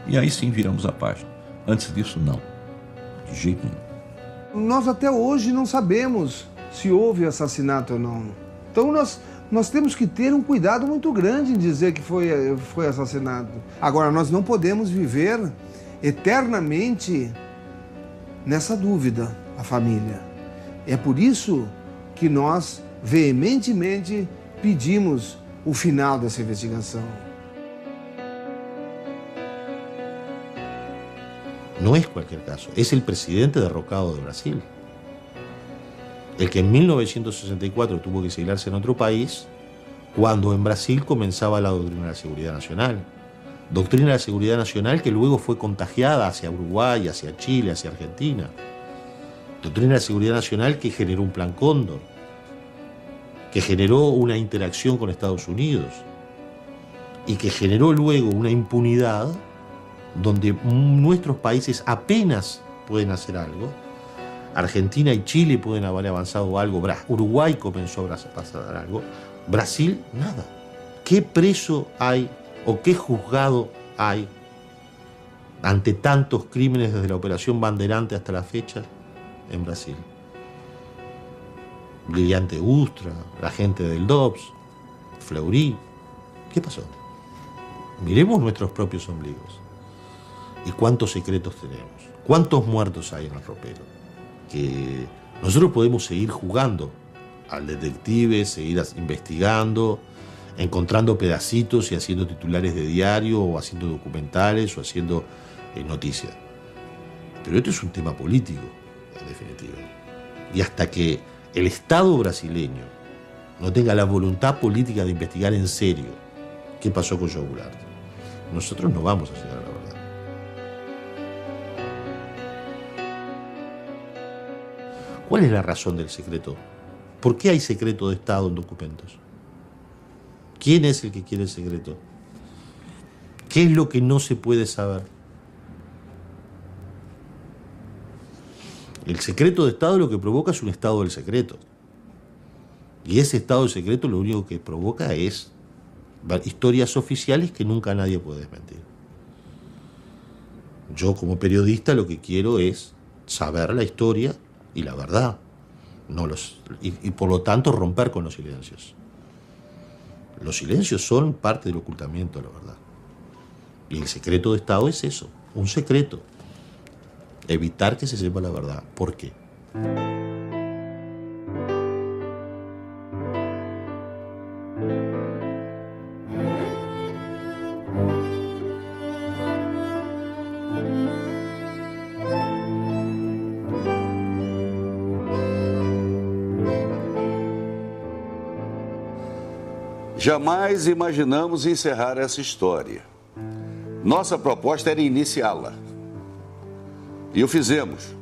E aí sim viramos a página. Antes disso, não. De jeito nenhum. Nós até hoje não sabemos se houve assassinato ou não. Então nós temos que ter um cuidado muito grande em dizer que foi assassinado. Agora, nós não podemos viver eternamente nessa dúvida, a família. É por isso que nós veementemente pedimos o final dessa investigação. No es cualquier caso, es el presidente derrocado de Brasil. El que en 1964 tuvo que exiliarse en otro país, cuando en Brasil comenzaba la doctrina de la seguridad nacional. Doctrina de la seguridad nacional que luego fue contagiada hacia Uruguay, hacia Chile, hacia Argentina. Doctrina de la seguridad nacional que generó un plan Cóndor, que generó una interacción con Estados Unidos y que generó luego una impunidad donde nuestros países apenas pueden hacer algo. Argentina y Chile pueden haber avanzado algo, Uruguay comenzó a pasar algo, Brasil nada. ¿Qué preso hay o qué juzgado hay ante tantos crímenes desde la Operación Bandeirante hasta la fecha en Brasil? Brillante Ustra, la gente del DOPS, Fleury. ¿Qué pasó? Miremos nuestros propios ombligos. ¿Y cuántos secretos tenemos? ¿Cuántos muertos hay en el ropero? Que nosotros podemos seguir jugando al detective, seguir investigando, encontrando pedacitos y haciendo titulares de diario o haciendo documentales o haciendo noticias. Pero esto es un tema político, en definitiva. Y hasta que el Estado brasileño no tenga la voluntad política de investigar en serio qué pasó con João Goulart, nosotros no vamos a llegar a la verdad. ¿Cuál es la razón del secreto? ¿Por qué hay secreto de Estado en documentos? ¿Quién es el que quiere el secreto? ¿Qué es lo que no se puede saber? El secreto de Estado lo que provoca es un estado del secreto. Y ese estado del secreto lo único que provoca es historias oficiales que nunca nadie puede desmentir. Yo como periodista lo que quiero es saber la historia y la verdad, y por lo tanto romper con los silencios. Los silencios son parte del ocultamiento de la verdad. Y el secreto de Estado es eso, un secreto. Evitar que se sepa la verdad. ¿Por qué? Jamais imaginamos encerrar essa história. Nossa proposta era iniciá-la. E o fizemos.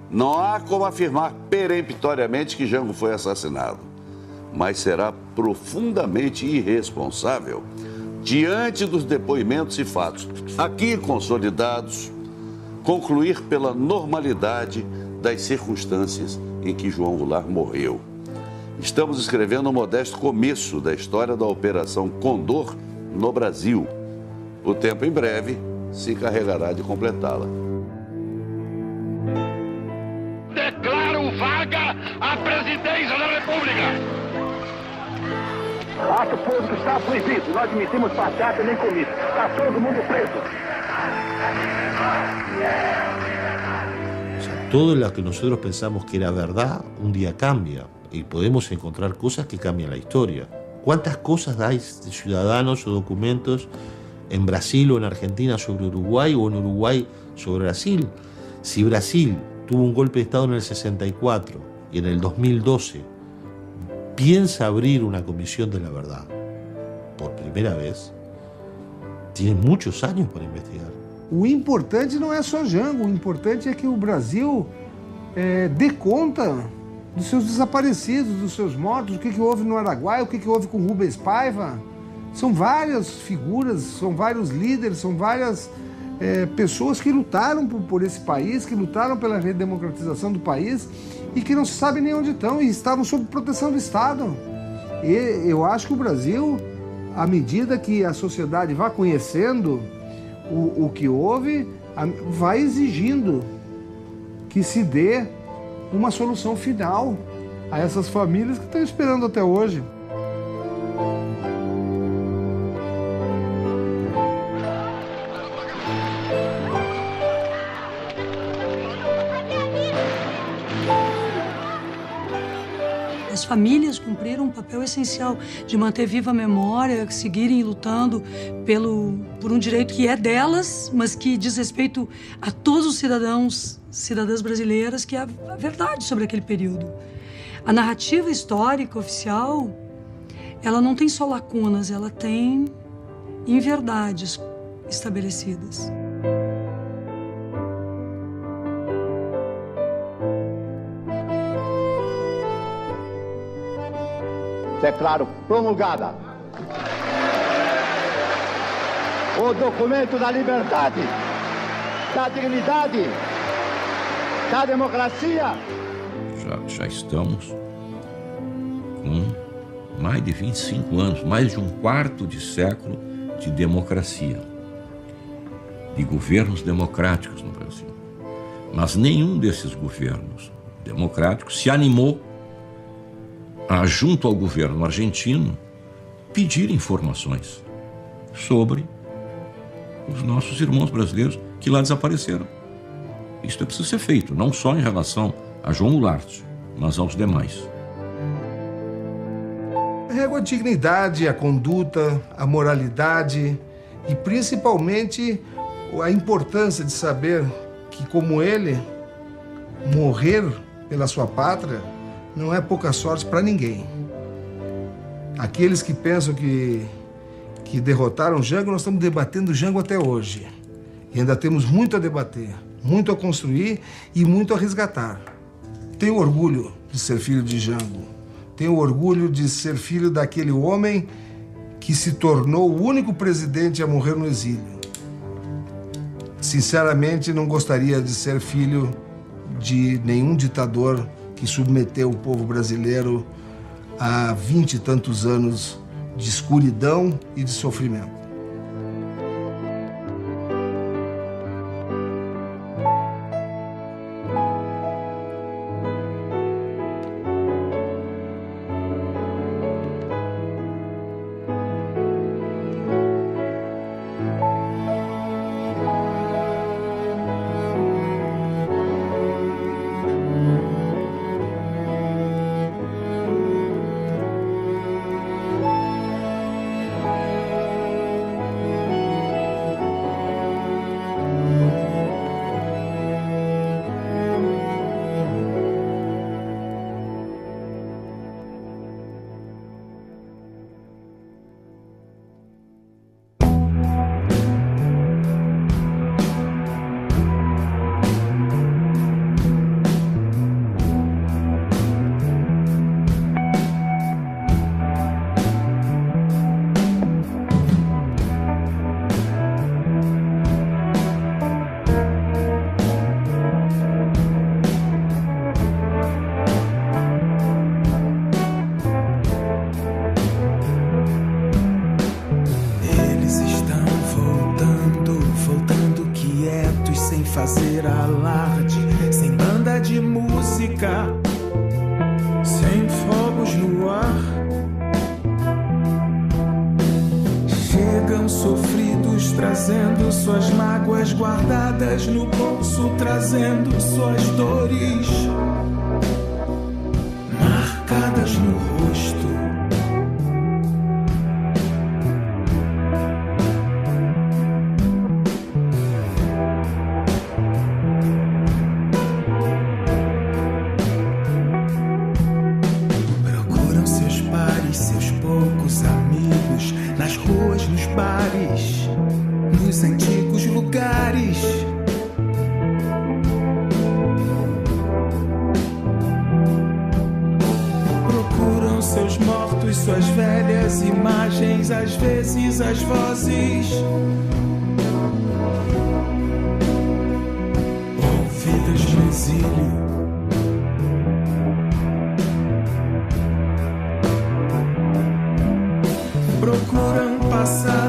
Não há como afirmar peremptoriamente que Jango foi assassinado, mas será profundamente irresponsável diante dos depoimentos e fatos aqui consolidados, concluir pela normalidade das circunstâncias em que João Goulart morreu. Estamos escrevendo um modesto começo da história da Operação Condor no Brasil. O tempo em breve se encarregará de completá-la. Declaro vaga a presidência da República. Ato público está proibido. Não admitimos passeata nem comício. Está todo mundo preso. O sea, todo lo que nosotros pensamos que era verdad, un día cambia. Y podemos encontrar cosas que cambian la historia. ¿Cuántas cosas hay de ciudadanos o documentos en Brasil o en Argentina sobre Uruguay o en Uruguay sobre Brasil? Si Brasil tuvo un golpe de Estado en el 64 y en el 2012 piensa abrir una comisión de la verdad por primera vez, tiene muchos años para investigar. O importante não é só Jango, o importante é que o Brasil dê conta dos seus desaparecidos, dos seus mortos, o que houve no Araguaia, o que houve com Rubens Paiva. São várias figuras, são vários líderes, são várias pessoas que lutaram por esse país, que lutaram pela redemocratização do país e que não se sabe nem onde estão e estavam sob proteção do Estado. E eu acho que o Brasil, à medida que a sociedade vá conhecendo o que houve, vai exigindo que se dê uma solução final a essas famílias que estão esperando até hoje. As famílias cumpriram um papel essencial de manter viva a memória, seguirem lutando por um direito que é delas, mas que diz respeito a todos os cidadãs brasileiras, que é a verdade sobre aquele período. A narrativa histórica oficial, ela não tem só lacunas, ela tem inverdades estabelecidas. Declaro promulgada o documento da liberdade, da dignidade, da democracia. Já estamos com mais de 25 anos, mais de um quarto de século de democracia, de governos democráticos no Brasil. Mas nenhum desses governos democráticos se animou a, junto ao governo argentino, pedir informações sobre os nossos irmãos brasileiros que lá desapareceram. Isso é preciso ser feito, não só em relação a João Goulart, mas aos demais. carrego a dignidade, a conduta, a moralidade e principalmente a importância de saber que, como ele, morrer pela sua pátria não é pouca sorte para ninguém. Aqueles que pensam que derrotaram Jango, nós estamos debatendo Jango até hoje. E ainda temos muito a debater, muito a construir e muito a resgatar. Tenho orgulho de ser filho de Jango. Tenho orgulho de ser filho daquele homem que se tornou o único presidente a morrer no exílio. Sinceramente, não gostaria de ser filho de nenhum ditador que submeteu o povo brasileiro a 20 e tantos anos de escuridão e de sofrimento. Fazer alarde, sem banda de música, sem fogos no ar. Chegam sofridos, trazendo suas mágoas guardadas no bolso, trazendo suas dores marcadas no rosto. Nos antigos lugares, procuram seus mortos, suas velhas imagens, às vezes as vozes ouvidas no exílio. Procuram passar